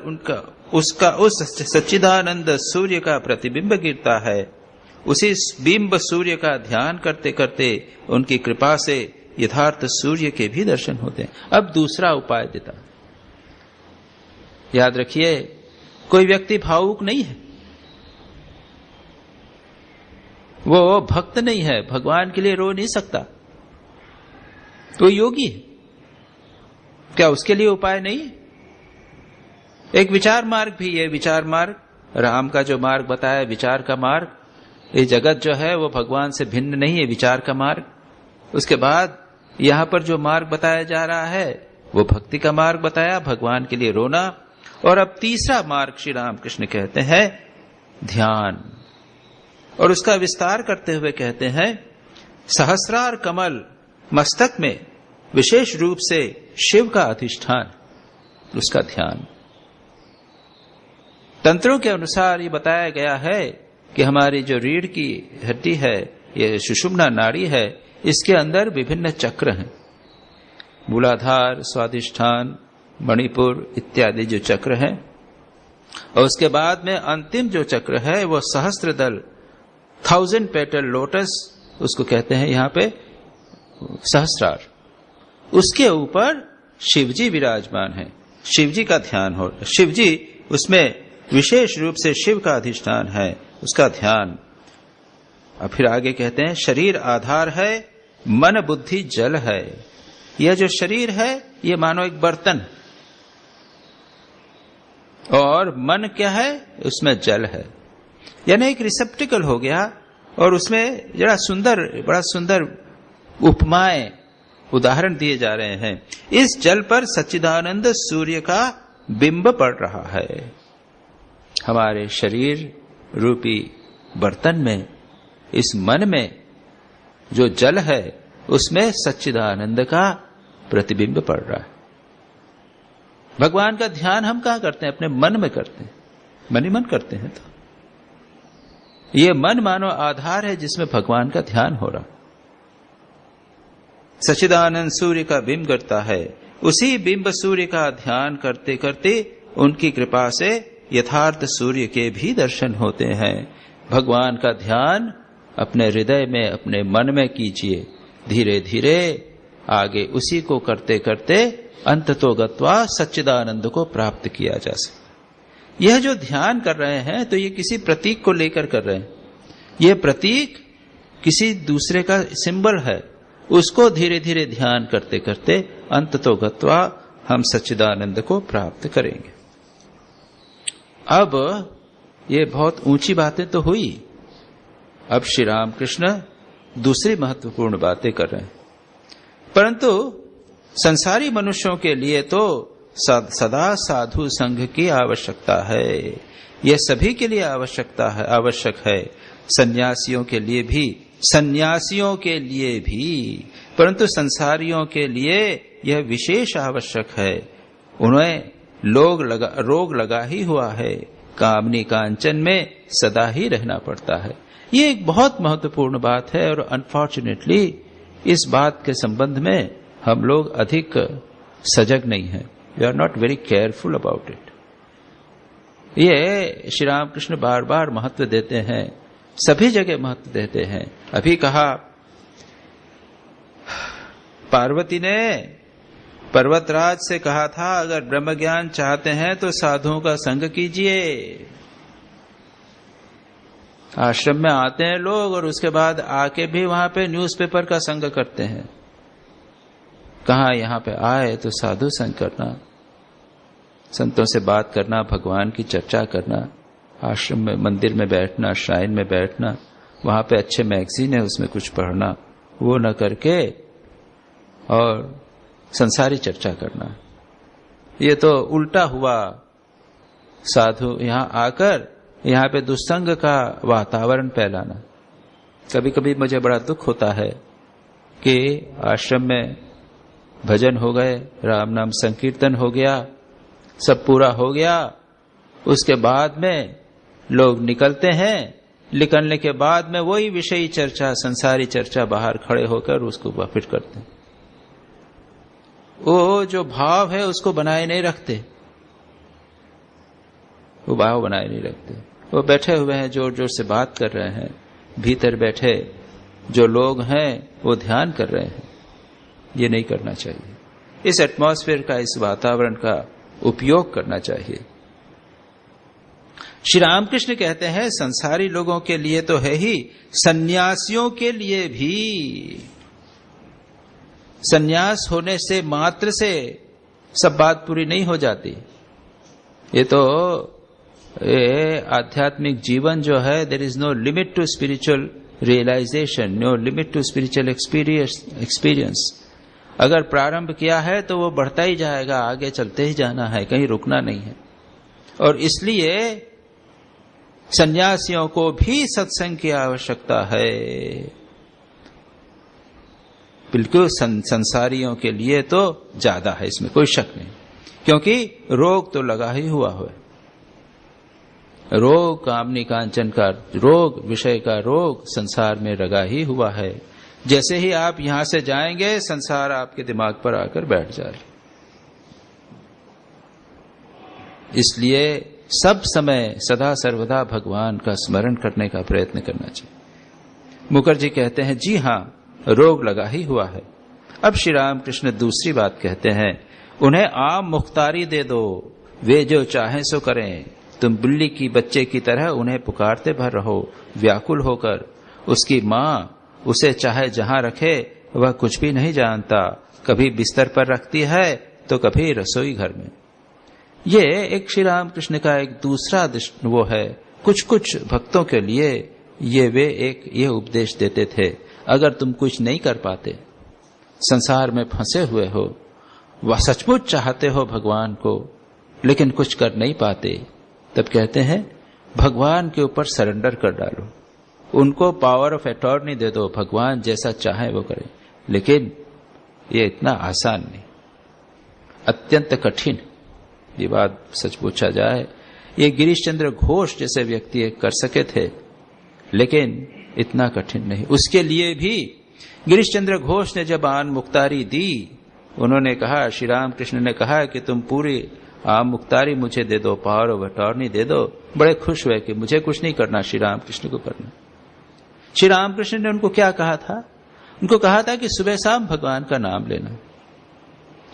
उस सच्चिदानंद सूर्य का प्रतिबिंब गिरता है। उसी बिंब सूर्य का ध्यान करते करते उनकी कृपा से यथार्थ सूर्य के भी दर्शन होते हैं। अब दूसरा उपाय देता, याद रखिए, कोई व्यक्ति भावुक नहीं है, वो भक्त नहीं है, भगवान के लिए रो नहीं सकता, तो योगी है। क्या उसके लिए उपाय नहीं है? एक विचार मार्ग भी है। विचार मार्ग, राम का जो मार्ग बताया, विचार का मार्ग, ये जगत जो है वो भगवान से भिन्न नहीं है, विचार का मार्ग। उसके बाद यहां पर जो मार्ग बताया जा रहा है वो भक्ति का मार्ग बताया, भगवान के लिए रोना। और अब तीसरा मार्ग श्री रामकृष्ण कहते हैं ध्यान, और उसका विस्तार करते हुए कहते हैं सहस्रार कमल मस्तक में विशेष रूप से शिव का अधिष्ठान, उसका ध्यान। तंत्रों के अनुसार ये बताया गया है कि हमारी जो रीढ़ की हड्डी है, ये सुषुम्ना नाड़ी है, इसके अंदर विभिन्न चक्र हैं, मूलाधार, स्वादिष्ठान, मणिपुर इत्यादि जो चक्र हैं। और उसके बाद में अंतिम जो चक्र है वो सहस्त्र दल, 1000 पेटल लोटस, उसको कहते हैं यहाँ पे सहस्रार, उसके ऊपर शिवजी विराजमान है। शिवजी का ध्यान हो, शिवजी उसमें विशेष रूप से शिव का अधिष्ठान है, उसका ध्यान। अब फिर आगे कहते हैं शरीर आधार है, मन बुद्धि जल है। यह जो शरीर है ये मानो एक बर्तन, और मन क्या है, उसमें जल है, यानी एक रिसेप्टिकल हो गया। और उसमें बड़ा सुंदर उपमाएं, उदाहरण दिए जा रहे हैं। इस जल पर सच्चिदानंद सूर्य का बिंब पड़ रहा है। हमारे शरीर रूपी बर्तन में, इस मन में जो जल है उसमें सच्चिदानंद का प्रतिबिंब पड़ रहा है। भगवान का ध्यान हम कहां करते हैं? अपने मन में करते हैं, मन ही मन करते हैं। तो ये मन मानो आधार है जिसमें भगवान का ध्यान हो रहा। सच्चिदानंद सूर्य का बिंब करता है, उसी बिंब सूर्य का ध्यान करते करते उनकी कृपा से यथार्थ सूर्य के भी दर्शन होते हैं। भगवान का ध्यान अपने हृदय में, अपने मन में कीजिए। धीरे धीरे आगे उसी को करते करते अंततो गत्वा सच्चिदानंद को प्राप्त किया जा सके। यह जो ध्यान कर रहे हैं तो ये किसी प्रतीक को लेकर कर रहे हैं। यह प्रतीक किसी दूसरे का सिंबल है, उसको धीरे धीरे ध्यान करते करते अंततो गत्वा हम सच्चिदानंद को प्राप्त करेंगे। अब ये बहुत ऊंची बातें तो हुई, अब श्री रामकृष्ण दूसरी महत्वपूर्ण बातें कर रहे हैं। परंतु संसारी मनुष्यों के लिए तो सदा साधु संघ की आवश्यकता है। यह सभी के लिए आवश्यक है, सन्यासियों के लिए भी, परंतु संसारियों के लिए यह विशेष आवश्यक है। उन्हें रोग लगा ही हुआ है, कामनी कांचन में सदा ही रहना पड़ता है। ये एक बहुत महत्वपूर्ण बात है और अनफॉर्चुनेटली इस बात के संबंध में हम लोग अधिक सजग नहीं हैं। We are not very careful about it. ये श्री रामकृष्ण बार बार महत्व देते हैं, सभी जगह महत्व देते हैं। अभी कहा पार्वती ने पर्वतराज से कहा था अगर ब्रह्म ज्ञान चाहते हैं तो साधुओं का संग कीजिए। आश्रम में आते हैं लोग और उसके बाद आके भी वहां पे न्यूज़पेपर का संग करते हैं। कहा यहां पे आए तो साधु संग करना, संतों से बात करना, भगवान की चर्चा करना, आश्रम में मंदिर में बैठना, श्राइन में बैठना, वहां पे अच्छे मैगजीन है उसमें कुछ पढ़ना, वो न करके और संसारी चर्चा करना। ये तो उल्टा हुआ। साधु यहां आकर यहां पे दुस्संग का वातावरण फैलाना। कभी कभी मुझे बड़ा दुख होता है कि आश्रम में भजन हो गए, राम नाम संकीर्तन हो गया, सब पूरा हो गया, उसके बाद में लोग निकलते हैं, निकलने के बाद में वही विषयी चर्चा, संसारी चर्चा बाहर खड़े होकर उसको वापिस करते हैं। वो जो भाव है उसको बनाए नहीं रखते, वो भाव बनाए नहीं रखते। वो बैठे हुए हैं, जोर जोर से बात कर रहे हैं, भीतर बैठे जो लोग हैं वो ध्यान कर रहे हैं। ये नहीं करना चाहिए। इस एटमॉस्फेयर का, इस वातावरण का उपयोग करना चाहिए। श्री रामकृष्ण कहते हैं संसारी लोगों के लिए तो है ही, सन्यासियों के लिए भी। सन्यास होने से मात्र से सब बात पूरी नहीं हो जाती। ये तो आध्यात्मिक जीवन जो है, there is no limit to spiritual realisation, no limit to spiritual experience. अगर प्रारंभ किया है तो वो बढ़ता ही जाएगा, आगे चलते ही जाना है, कहीं रुकना नहीं है। और इसलिए सन्यासियों को भी सत्संग की आवश्यकता है। बिल्कुल संसारियों के लिए तो ज्यादा है, इसमें कोई शक नहीं, क्योंकि रोग तो लगा ही हुआ है। रोग, कामनी कांचन का रोग, विषय का रोग संसार में लगा ही हुआ है। जैसे ही आप यहां से जाएंगे, संसार आपके दिमाग पर आकर बैठ जाए। इसलिए सब समय सदा सर्वदा भगवान का स्मरण करने का प्रयत्न करना चाहिए। मुखर्जी कहते हैं जी हां, रोग लगा ही हुआ है। अब श्री राम कृष्ण दूसरी बात कहते हैं, उन्हें आम मुख्तारी दे दो, वे जो चाहें सो करें। तुम बिल्ली की बच्चे की तरह उन्हें पुकारते भर रहो व्याकुल होकर। उसकी माँ उसे चाहे जहां रखे वह कुछ भी नहीं जानता, कभी बिस्तर पर रखती है तो कभी रसोई घर में। ये एक श्री राम कृष्ण का एक दूसरा वो है। कुछ कुछ भक्तों के लिए ये उपदेश देते थे, अगर तुम कुछ नहीं कर पाते, संसार में फंसे हुए हो, वह सचमुच चाहते हो भगवान को लेकिन कुछ कर नहीं पाते, तब कहते हैं भगवान के ऊपर सरेंडर कर डालो, उनको पावर ऑफ अटॉर्नी दे दो, भगवान जैसा चाहे वो करे। लेकिन ये इतना आसान नहीं, अत्यंत कठिन। ये बात सच पूछा जाए, ये गिरीश चंद्र घोष जैसे व्यक्ति कर सके थे, लेकिन इतना कठिन नहीं। उसके लिए भी गिरीश चंद्र घोष ने जब आन मुख्तारी दी, उन्होंने कहा, श्री राम कृष्ण ने कहा कि तुम पूरी आम मुख्तारी मुझे दे दो, पावर ऑफ अटॉर्नी दे दो। बड़े खुश हुए कि मुझे कुछ नहीं करना, श्री राम कृष्ण को करना। श्री राम कृष्ण ने उनको क्या कहा था? उनको कहा था कि सुबह शाम भगवान का नाम लेना।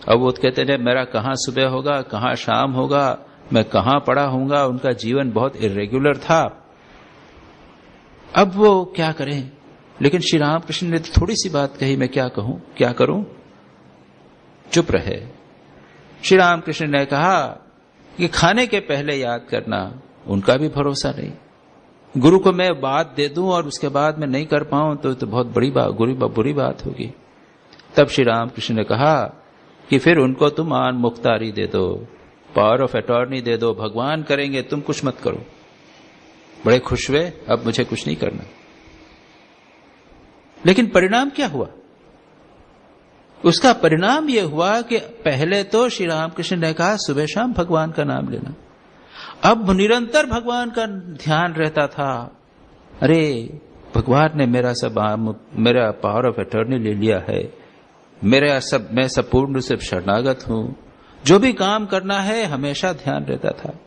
अब वो कहते थे मेरा कहां सुबह होगा, कहां शाम होगा, मैं कहां पड़ा होऊंगा। उनका जीवन बहुत इर्रेगुलर था। अब वो क्या करें? लेकिन श्री राम कृष्ण ने तो थोड़ी सी बात कही, मैं क्या कहूं, क्या करूं? चुप रहे। श्री राम कृष्ण ने कहा कि खाने के पहले याद करना, उनका भी भरोसा नहीं। गुरु को मैं बात दे दूं और उसके बाद मैं नहीं कर पाऊं तो बहुत बड़ी बात, बुरी बात होगी। तब श्री राम कृष्ण ने कहा कि फिर उनको तुम आन मुख्तारी दे दो, पावर ऑफ अटॉर्नी दे दो, भगवान करेंगे, तुम कुछ मत करो। बड़े खुश हुए, अब मुझे कुछ नहीं करना। लेकिन परिणाम क्या हुआ? उसका परिणाम यह हुआ कि पहले तो श्री रामकृष्ण ने कहा सुबह शाम भगवान का नाम लेना। अब निरंतर भगवान का ध्यान रहता था। अरे भगवान ने मेरा पावर ऑफ अटॉर्नी ले लिया है, मैं सब पूर्ण रूप से शरणागत हूं। जो भी काम करना है हमेशा ध्यान रहता था।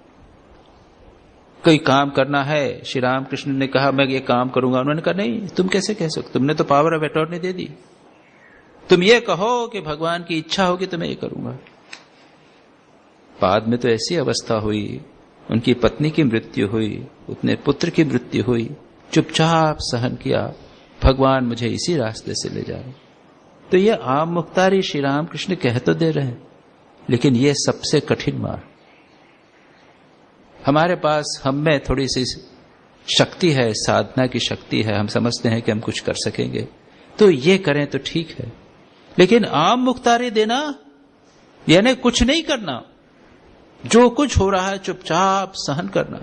कोई काम करना है, श्री रामकृष्ण ने कहा मैं ये काम करूंगा, उन्होंने कहा नहीं, तुम कैसे कह सकते, तुमने तो पावर ऑफ अटॉर्नी दे दी। तुम ये कहो कि भगवान की इच्छा होगी तो मैं ये करूंगा। बाद में तो ऐसी अवस्था हुई, उनकी पत्नी की मृत्यु हुई, उतने पुत्र की मृत्यु हुई, चुपचाप सहन किया, भगवान मुझे इसी रास्ते से ले जाए। तो ये आम मुख्तारी श्री रामकृष्ण कह तो दे रहे हैं, लेकिन ये सबसे कठिन मार्ग। हमारे पास हम में थोड़ी सी शक्ति है, साधना की शक्ति है, हम समझते हैं कि हम कुछ कर सकेंगे तो ये करें तो ठीक है। लेकिन आम मुख्तारी देना यानी कुछ नहीं करना, जो कुछ हो रहा है चुपचाप सहन करना,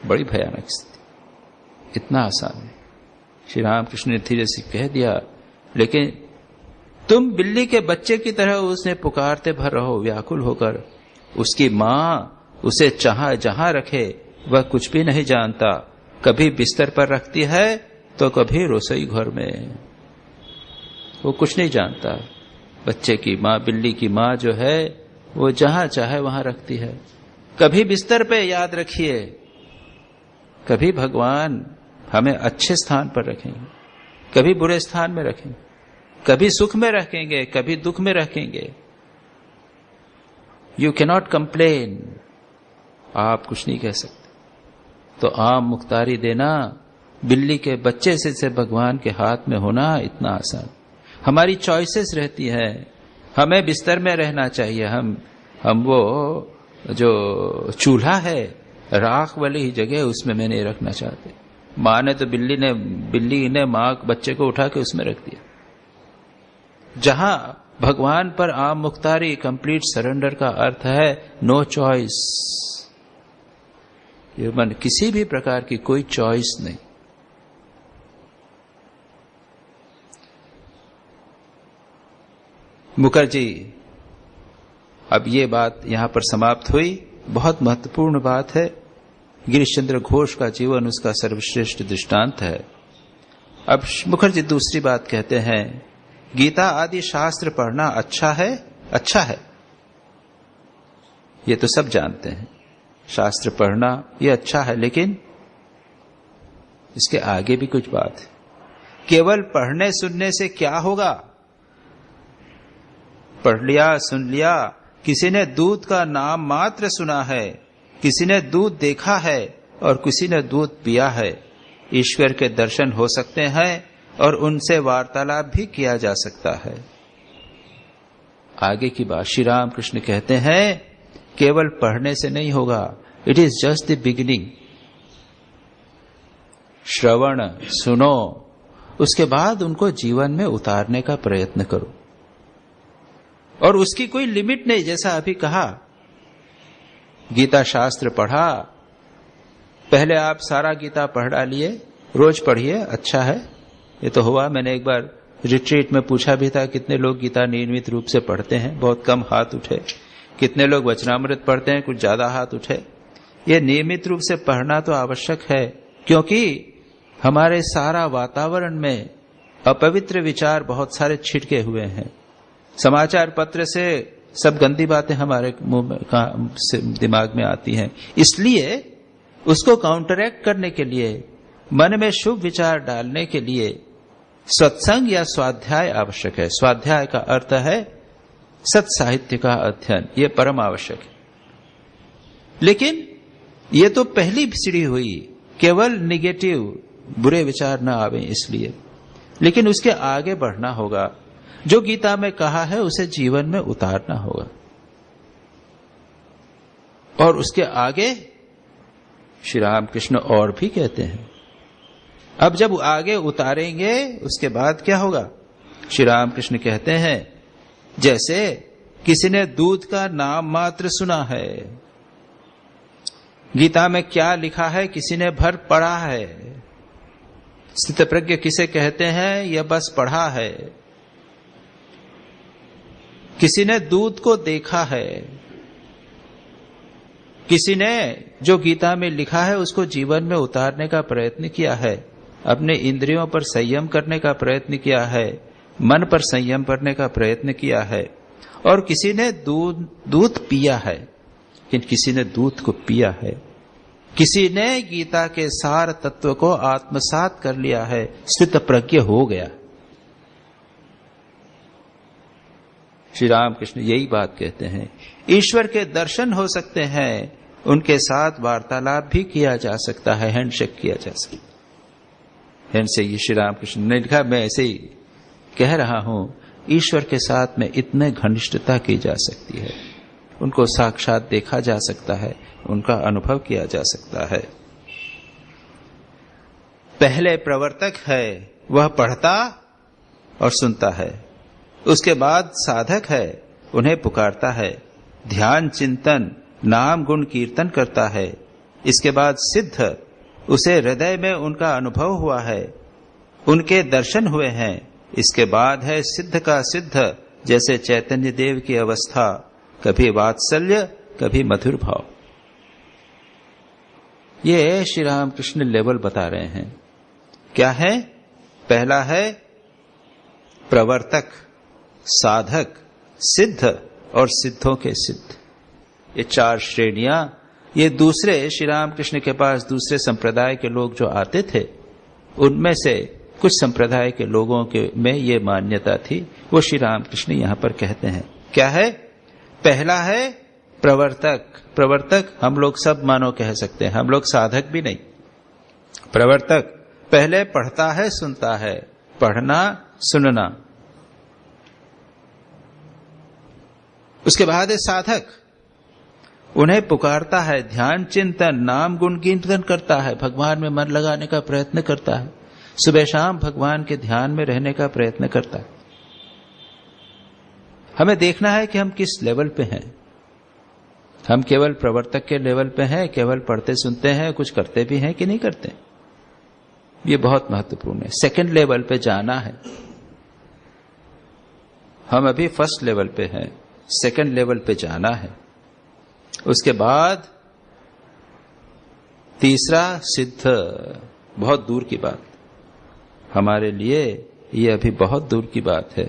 बड़ी भयानक स्थिति। इतना आसान है। श्री रामकृष्ण ने धीरे से कह दिया, लेकिन तुम बिल्ली के बच्चे की तरह उसने पुकारते भर रहो व्याकुल होकर। उसकी मां उसे जहां रखे वह कुछ भी नहीं जानता, कभी बिस्तर पर रखती है तो कभी रसोई घर में। वो कुछ नहीं जानता। बच्चे की मां, बिल्ली की मां जो है वो जहां चाहे वहां रखती है। कभी बिस्तर पे याद रखिए, कभी भगवान हमें अच्छे स्थान पर रखेंगे, कभी बुरे स्थान में रखेंगे, कभी सुख में रखेंगे, कभी दुख में रखेंगे। यू कैनॉट कंप्लेन, आप कुछ नहीं कह सकते। तो आम मुख्तारी देना, बिल्ली के बच्चे से भगवान के हाथ में होना इतना आसान। हमारी चॉइसेस रहती है, हमें बिस्तर में रहना चाहिए। हम वो जो चूल्हा है राख वाली ही जगह उसमें मैं नहीं रखना चाहते। माँ ने तो बिल्ली ने माँ बच्चे को उठा के उसमें रख दिया। जहां भगवान पर आम मुख्तारी, कंप्लीट सरेंडर का अर्थ है नो चॉइस। ये मन किसी भी प्रकार की कोई चॉइस नहीं। मुखर्जी, अब ये बात यहां पर समाप्त हुई। बहुत महत्वपूर्ण बात है। गिरीश चंद्र घोष का जीवन उसका सर्वश्रेष्ठ दृष्टांत है। अब मुखर्जी दूसरी बात कहते हैं, गीता आदि शास्त्र पढ़ना अच्छा है। अच्छा है, ये तो सब जानते हैं, शास्त्र पढ़ना ये अच्छा है, लेकिन इसके आगे भी कुछ बात है। केवल पढ़ने सुनने से क्या होगा? पढ़ लिया, सुन लिया, किसी ने दूध का नाम मात्र सुना है, किसी ने दूध देखा है और किसी ने दूध पिया है। ईश्वर के दर्शन हो सकते हैं और उनसे वार्तालाप भी किया जा सकता है। आगे की बात श्री राम कृष्ण कहते हैं केवल पढ़ने से नहीं होगा, it is just the beginning. Shravan सुनो, उसके बाद उनको जीवन में उतारने का प्रयत्न करो। और उसकी कोई लिमिट नहीं, जैसा अभी कहा, गीता शास्त्र पढ़ा, पहले आप सारा गीता पढ़ डालिए, रोज पढ़िए, अच्छा है, ये तो हुआ। मैंने एक बार रिट्रीट में पूछा भी था कितने लोग गीता नियमित रूप से पढ़ते हैं, बहुत कम हाथ उठे। कितने लोग वचनामृत पढ़ते हैं, कुछ ज्यादा हाथ उठे। ये नियमित रूप से पढ़ना तो आवश्यक है, क्योंकि हमारे सारा वातावरण में अपवित्र विचार बहुत सारे छिड़के हुए हैं। समाचार पत्र से सब गंदी बातें हमारे मुंह में दिमाग में आती हैं। इसलिए उसको काउंटरैक्ट करने के लिए, मन में शुभ विचार डालने के लिए सत्संग या स्वाध्याय आवश्यक है। स्वाध्याय का अर्थ है सत साहित्य का अध्ययन, ये परम आवश्यक है। लेकिन ये तो पहली सीढ़ी हुई, केवल निगेटिव बुरे विचार ना आवे इसलिए। लेकिन उसके आगे बढ़ना होगा, जो गीता में कहा है उसे जीवन में उतारना होगा। और उसके आगे श्री राम कृष्ण और भी कहते हैं। अब जब आगे उतारेंगे उसके बाद क्या होगा? श्री राम कृष्ण कहते हैं जैसे किसी ने दूध का नाम मात्र सुना है, गीता में क्या लिखा है किसी ने भर पढ़ा है। स्थितप्रज्ञ किसे कहते हैं? यह बस पढ़ा है। किसी ने दूध को देखा है, किसी ने जो गीता में लिखा है उसको जीवन में उतारने का प्रयत्न किया है, अपने इंद्रियों पर संयम करने का प्रयत्न किया है, मन पर संयम करने का प्रयत्न किया है। और किसी ने दूध पिया है, लेकिन किसी ने दूध को पिया है, किसी ने गीता के सार तत्व को आत्मसात कर लिया है, स्थित प्रज्ञ हो गया। श्री राम कृष्ण यही बात कहते हैं। ईश्वर के दर्शन हो सकते हैं, उनके साथ वार्तालाप भी किया जा सकता है, हैंडशेक किया जा सकता है। हैंडशेक ये श्री राम कृष्ण ने लिखा, मैं ऐसे ही कह रहा हूं। ईश्वर के साथ में इतने घनिष्ठता की जा सकती है, उनको साक्षात देखा जा सकता है, उनका अनुभव किया जा सकता है। पहले प्रवर्तक है, वह पढ़ता और सुनता है। उसके बाद साधक है, उन्हें पुकारता है, ध्यान चिंतन नाम गुण कीर्तन करता है। इसके बाद सिद्ध, उसे हृदय में उनका अनुभव हुआ है, उनके दर्शन हुए हैं। इसके बाद है सिद्ध का सिद्ध, जैसे चैतन्य देव की अवस्था, कभी वात्सल्य कभी मधुर भाव। ये श्री राम कृष्ण लेवल बता रहे हैं। क्या है? पहला है प्रवर्तक, साधक, सिद्ध और सिद्धों के सिद्ध। ये चार श्रेणियां, ये दूसरे श्री राम कृष्ण के पास दूसरे संप्रदाय के लोग जो आते थे, उनमें से कुछ संप्रदाय के लोगों के में ये मान्यता थी, वो श्री राम कृष्ण यहां पर कहते हैं। क्या है? पहला है प्रवर्तक। प्रवर्तक हम लोग सब मानो कह सकते हैं, हम लोग साधक भी नहीं। प्रवर्तक पहले पढ़ता है, सुनता है, पढ़ना सुनना। उसके बाद है साधक, उन्हें पुकारता है, ध्यान चिंतन नाम गुण कीर्तन करता है, भगवान में मन लगाने का प्रयत्न करता है, सुबह शाम भगवान के ध्यान में रहने का प्रयत्न करता है। हमें देखना है कि हम किस लेवल पे हैं। हम केवल प्रवर्तक के लेवल पे हैं, केवल पढ़ते सुनते हैं, कुछ करते भी हैं कि नहीं करते। ये बहुत महत्वपूर्ण है। सेकंड लेवल पे जाना है। हम अभी फर्स्ट लेवल पे हैं, सेकंड लेवल पे जाना है। उसके बाद तीसरा सिद्ध, बहुत दूर की बात हमारे लिए, ये अभी बहुत दूर की बात है।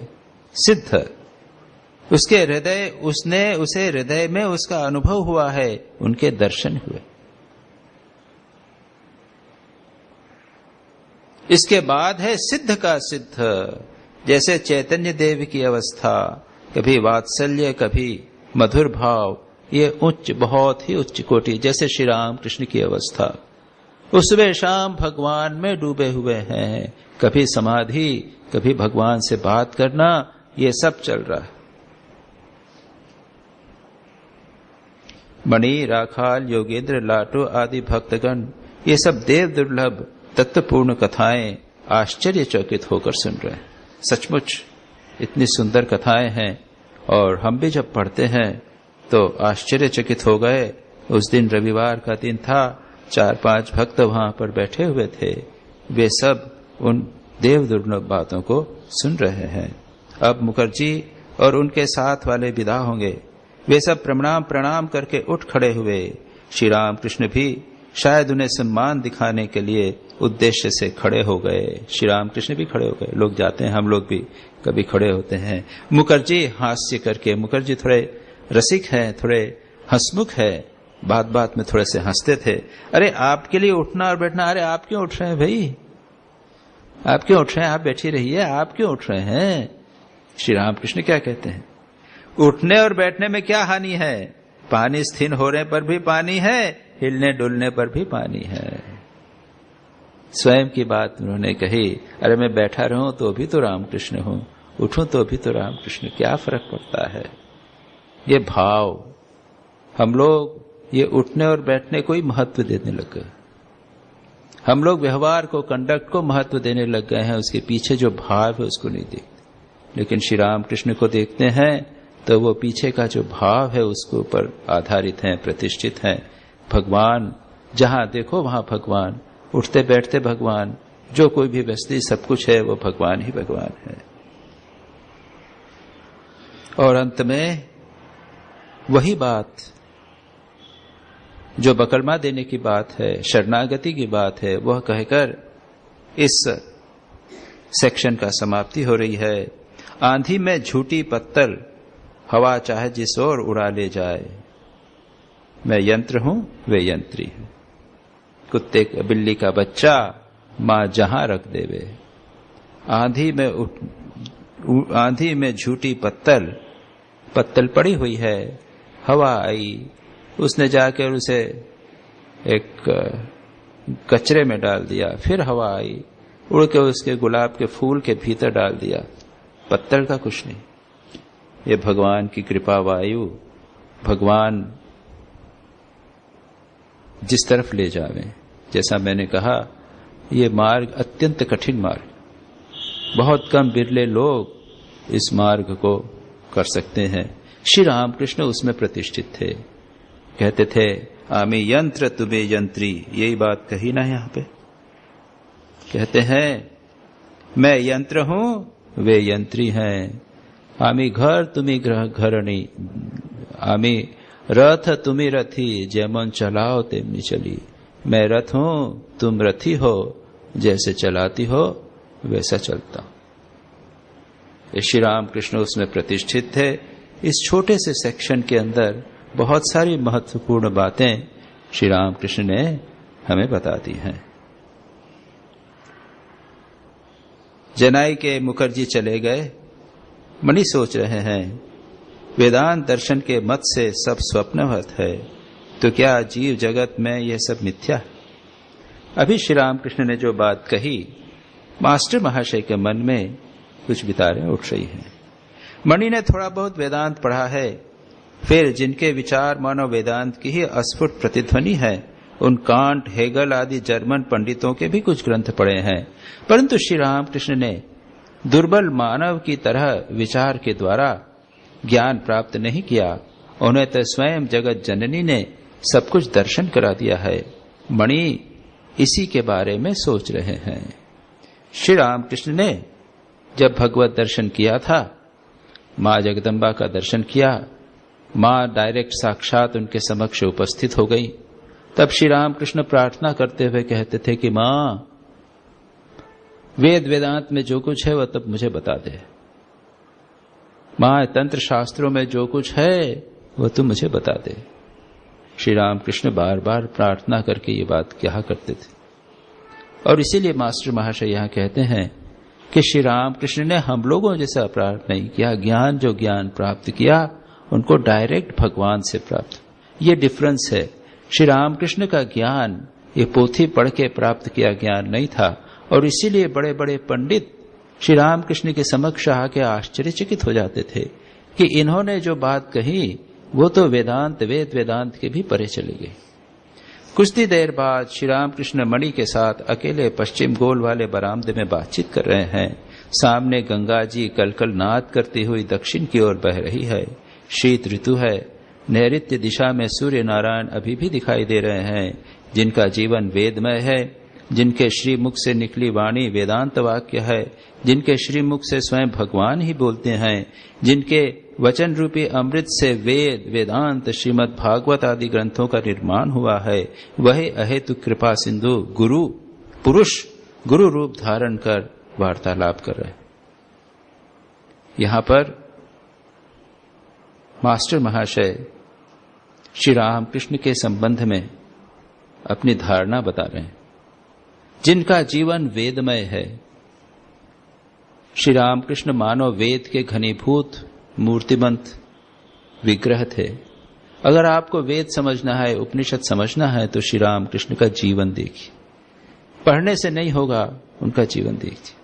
सिद्ध, उसके हृदय, उसे हृदय में उसका अनुभव हुआ है, उनके दर्शन हुए। इसके बाद है सिद्ध का सिद्ध, जैसे चैतन्य देव की अवस्था, कभी वात्सल्य कभी मधुर भाव, ये उच्च, बहुत ही उच्च कोटि, जैसे श्री राम कृष्ण की अवस्था। वो सुबह शाम भगवान में डूबे हुए हैं, कभी समाधि, कभी भगवान से बात करना, ये सब चल रहा है। मणि, राखाल, योगेंद्र, लाटो आदि भक्तगण, ये सब देव दुर्लभ तत्वपूर्ण कथाएं आश्चर्यचकित होकर सुन रहे हैं। सचमुच इतनी सुंदर कथाएं हैं, और हम भी जब पढ़ते हैं तो आश्चर्यचकित हो गए। उस दिन रविवार का दिन था, 4-5 भक्त वहां पर बैठे हुए थे, वे सब उन देव दुर्लभ बातों को सुन रहे हैं। अब मुखर्जी और उनके साथ वाले विदा होंगे। वे सब प्रणाम करके उठ खड़े हुए। श्री राम कृष्ण भी शायद उन्हें सम्मान दिखाने के लिए उद्देश्य से खड़े हो गए। श्री राम कृष्ण भी खड़े हो गए। लोग जाते हैं, हम लोग भी कभी खड़े होते हैं। मुखर्जी हास्य करके, मुखर्जी थोड़े रसिक हैं, थोड़े हंसमुख है, बात बात में थोड़े से हंसते थे। अरे आपके लिए उठना और बैठना, अरे आप क्यों उठ रहे हैं भाई, आप क्यों उठ रहे हैं, आप बैठी रहिए, आप क्यों उठ रहे हैं। श्री राम कृष्ण क्या कहते हैं, उठने और बैठने में क्या हानि है, पानी स्थिर होने पर भी पानी है, हिलने डुलने पर भी पानी है। स्वयं की बात उन्होंने कही, अरे मैं बैठा रहूं तो भी तो रामकृष्ण हूं, उठूं तो भी तो रामकृष्ण, क्या फर्क पड़ता है। ये भाव, हम लोग ये उठने और बैठने को ही महत्व देने लग गए। हम लोग व्यवहार को, कंडक्ट को महत्व देने लग गए हैं, उसके पीछे जो भाव है उसको नहीं देखते। लेकिन श्री रामकृष्ण को देखते हैं तो वो पीछे का जो भाव है उसके ऊपर आधारित है, प्रतिष्ठित है। भगवान, जहां देखो वहां भगवान, उठते बैठते भगवान, जो कोई भी व्यक्ति, सब कुछ है वो भगवान ही भगवान है। और अंत में वही बात जो बकरमा देने की बात है, शरणागति की बात है, वह कहकर इस सेक्शन का समाप्ति हो रही है। आंधी में झूठी पत्तल, हवा चाहे जिस ओर उड़ा ले जाए, मैं यंत्र हूं, वे यंत्री हैं। कुत्ते बिल्ली का बच्चा मां जहां रख देवे। आंधी में झूठी पत्तल पड़ी हुई है, हवा आई, उसने जाकर उसे एक कचरे में डाल दिया, फिर हवा आई, उड़ के उसके गुलाब के फूल के भीतर डाल दिया, पत्तल का कुछ नहीं। ये भगवान की कृपा वायु, भगवान जिस तरफ ले जावे। जैसा मैंने कहा, ये मार्ग अत्यंत कठिन मार्ग, बहुत कम बिरले लोग इस मार्ग को कर सकते हैं। श्री रामकृष्ण उसमें प्रतिष्ठित थे। कहते थे, आमी यंत्र तुम्हें यंत्री, यही बात कही ना यहां पे। कहते हैं, मैं यंत्र हूं, वे यंत्री हैं। आमी घर तुम्ही घरणी, आमी रथ तुम्ही रथी, जेमन चलाओ तेमनी चली। मैं रथ हूं, तुम रथी हो, जैसे चलाती हो वैसा चलता। श्री राम कृष्ण उसमें प्रतिष्ठित थे। इस छोटे से सेक्शन के अंदर बहुत सारी महत्वपूर्ण बातें श्री राम कृष्ण ने हमें बता दी हैं। जनाई के मुखर्जी चले गए। मणि सोच रहे हैं, वेदांत दर्शन के मत से सब स्वप्नवत है, तो क्या जीव जगत में यह सब मिथ्या है। अभी श्री राम कृष्ण ने जो बात कही, मास्टर महाशय के मन में कुछ विचारें उठ रही हैं। मणि ने थोड़ा बहुत वेदांत पढ़ा है, फिर जिनके विचार मानो वेदांत की ही अस्फुट प्रतिध्वनि है, उन कांट, हेगल आदि जर्मन पंडितों के भी कुछ ग्रंथ पढ़े हैं। परंतु श्री राम कृष्ण ने दुर्बल मानव की तरह विचार के द्वारा ज्ञान प्राप्त नहीं किया। उन्हें तो स्वयं जगत जननी ने सब कुछ दर्शन करा दिया है। मणि इसी के बारे में सोच रहे हैं। श्री रामकृष्ण ने जब भगवत दर्शन किया था, मां जगदम्बा का दर्शन किया, मां डायरेक्ट साक्षात उनके समक्ष उपस्थित हो गई, तब श्री रामकृष्ण प्रार्थना करते हुए कहते थे कि मां, वेद वेदांत में जो कुछ है वह तब मुझे बता दे। मां, तंत्र शास्त्रों में जो कुछ है वह तुम मुझे बता दे। श्री रामकृष्ण बार बार प्रार्थना करके ये बात कहा करते थे। और इसीलिए मास्टर महाशय यहां कहते हैं कि श्री रामकृष्ण ने हम लोगों जैसा अपराध नहीं किया। ज्ञान जो ज्ञान प्राप्त किया उनको डायरेक्ट भगवान से प्राप्त, ये डिफरेंस है। श्री रामकृष्ण का ज्ञान ये पोथी पढ़ के प्राप्त किया ज्ञान नहीं था, और इसीलिए बड़े बड़े पंडित श्री रामकृष्ण के समक्ष आके आश्चर्यचकित हो जाते थे कि इन्होंने जो बात कही वो तो वेदांत वेदांत के भी परे चली गई। कुछ ही देर बाद श्री रामकृष्ण मणि के साथ अकेले पश्चिम गोल वाले बरामदे में बातचीत कर रहे हैं। सामने गंगा जी कलकल नाद करती हुई दक्षिण की ओर बह रही है। शीत ऋतु है। नैऋत्य दिशा में सूर्य नारायण अभी भी दिखाई दे रहे हैं, जिनका जीवन वेदमय है, जिनके श्रीमुख से निकली वाणी वेदांत वाक्य है, जिनके श्रीमुख से स्वयं भगवान ही बोलते हैं, जिनके वचन रूपी अमृत से वेद वेदांत श्रीमद् भागवत आदि ग्रंथों का निर्माण हुआ है, वही अहेतु कृपा सिंधु गुरु पुरुष गुरु रूप धारण कर वार्तालाप कर रहे हैं। यहां पर मास्टर महाशय श्री रामकृष्ण के संबंध में अपनी धारणा बता रहे हैं, जिनका जीवन वेदमय है। श्री रामकृष्ण मानव वेद के घनीभूत मूर्तिमंत विग्रह थे। अगर आपको वेद समझना है, उपनिषद समझना है, तो श्री रामकृष्ण का जीवन देखिए। पढ़ने से नहीं होगा, उनका जीवन देखिए।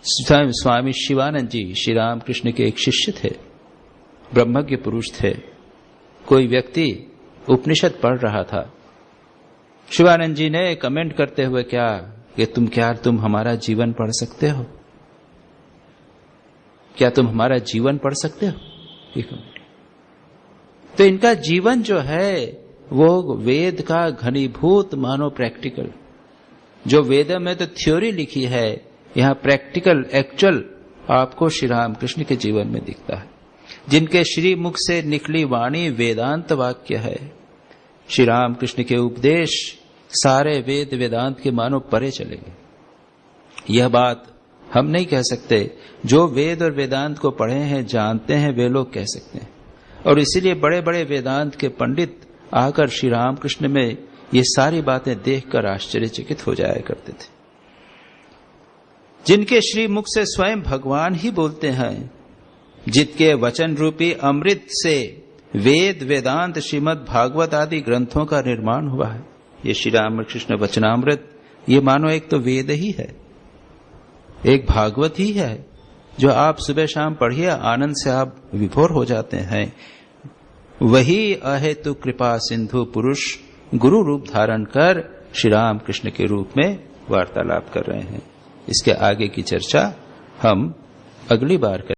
स्वामी शिवानंद जी श्री रामकृष्ण के एक शिष्य थे, ब्रह्मज्ञ पुरुष थे। कोई व्यक्ति उपनिषद पढ़ रहा था। शिवानंद जी ने कमेंट करते हुए क्या कि तुम हमारा जीवन पढ़ सकते हो? क्या तुम हमारा जीवन पढ़ सकते हो? ये कमेंट। तो इनका जीवन जो है वो वेद का घनीभूत मानो प्रैक्टिकल। जो वेद में तो थ्योरी लिखी है, यहां प्रैक्टिकल एक्चुअल आपको श्री रामकृष्ण के जीवन में दिखता है। जिनके श्री मुख से निकली वाणी वेदांत वाक्य है। श्री रामकृष्ण के उपदेश सारे वेद वेदांत के मानो परे चले गए। यह बात हम नहीं कह सकते, जो वेद और वेदांत को पढ़े हैं जानते हैं वे लोग कह सकते हैं। और इसीलिए बड़े बड़े वेदांत के पंडित आकर श्री रामकृष्ण में ये सारी बातें देखकर आश्चर्यचकित हो जाया करते थे। जिनके श्री मुख से स्वयं भगवान ही बोलते हैं, जिनके वचन रूपी अमृत से वेद वेदांत श्रीमद् भागवत आदि ग्रंथों का निर्माण हुआ है। ये श्री रामकृष्ण वचनामृत ये मानो एक तो वेद ही है, एक भागवत ही है, जो आप सुबह शाम पढ़िए, आनंद से आप विभोर हो जाते हैं। वही अहेतु कृपा सिंधु पुरुष गुरु रूप धारण कर श्री रामकृष्ण के रूप में वार्तालाप कर रहे हैं। इसके आगे की चर्चा हम अगली बार करें।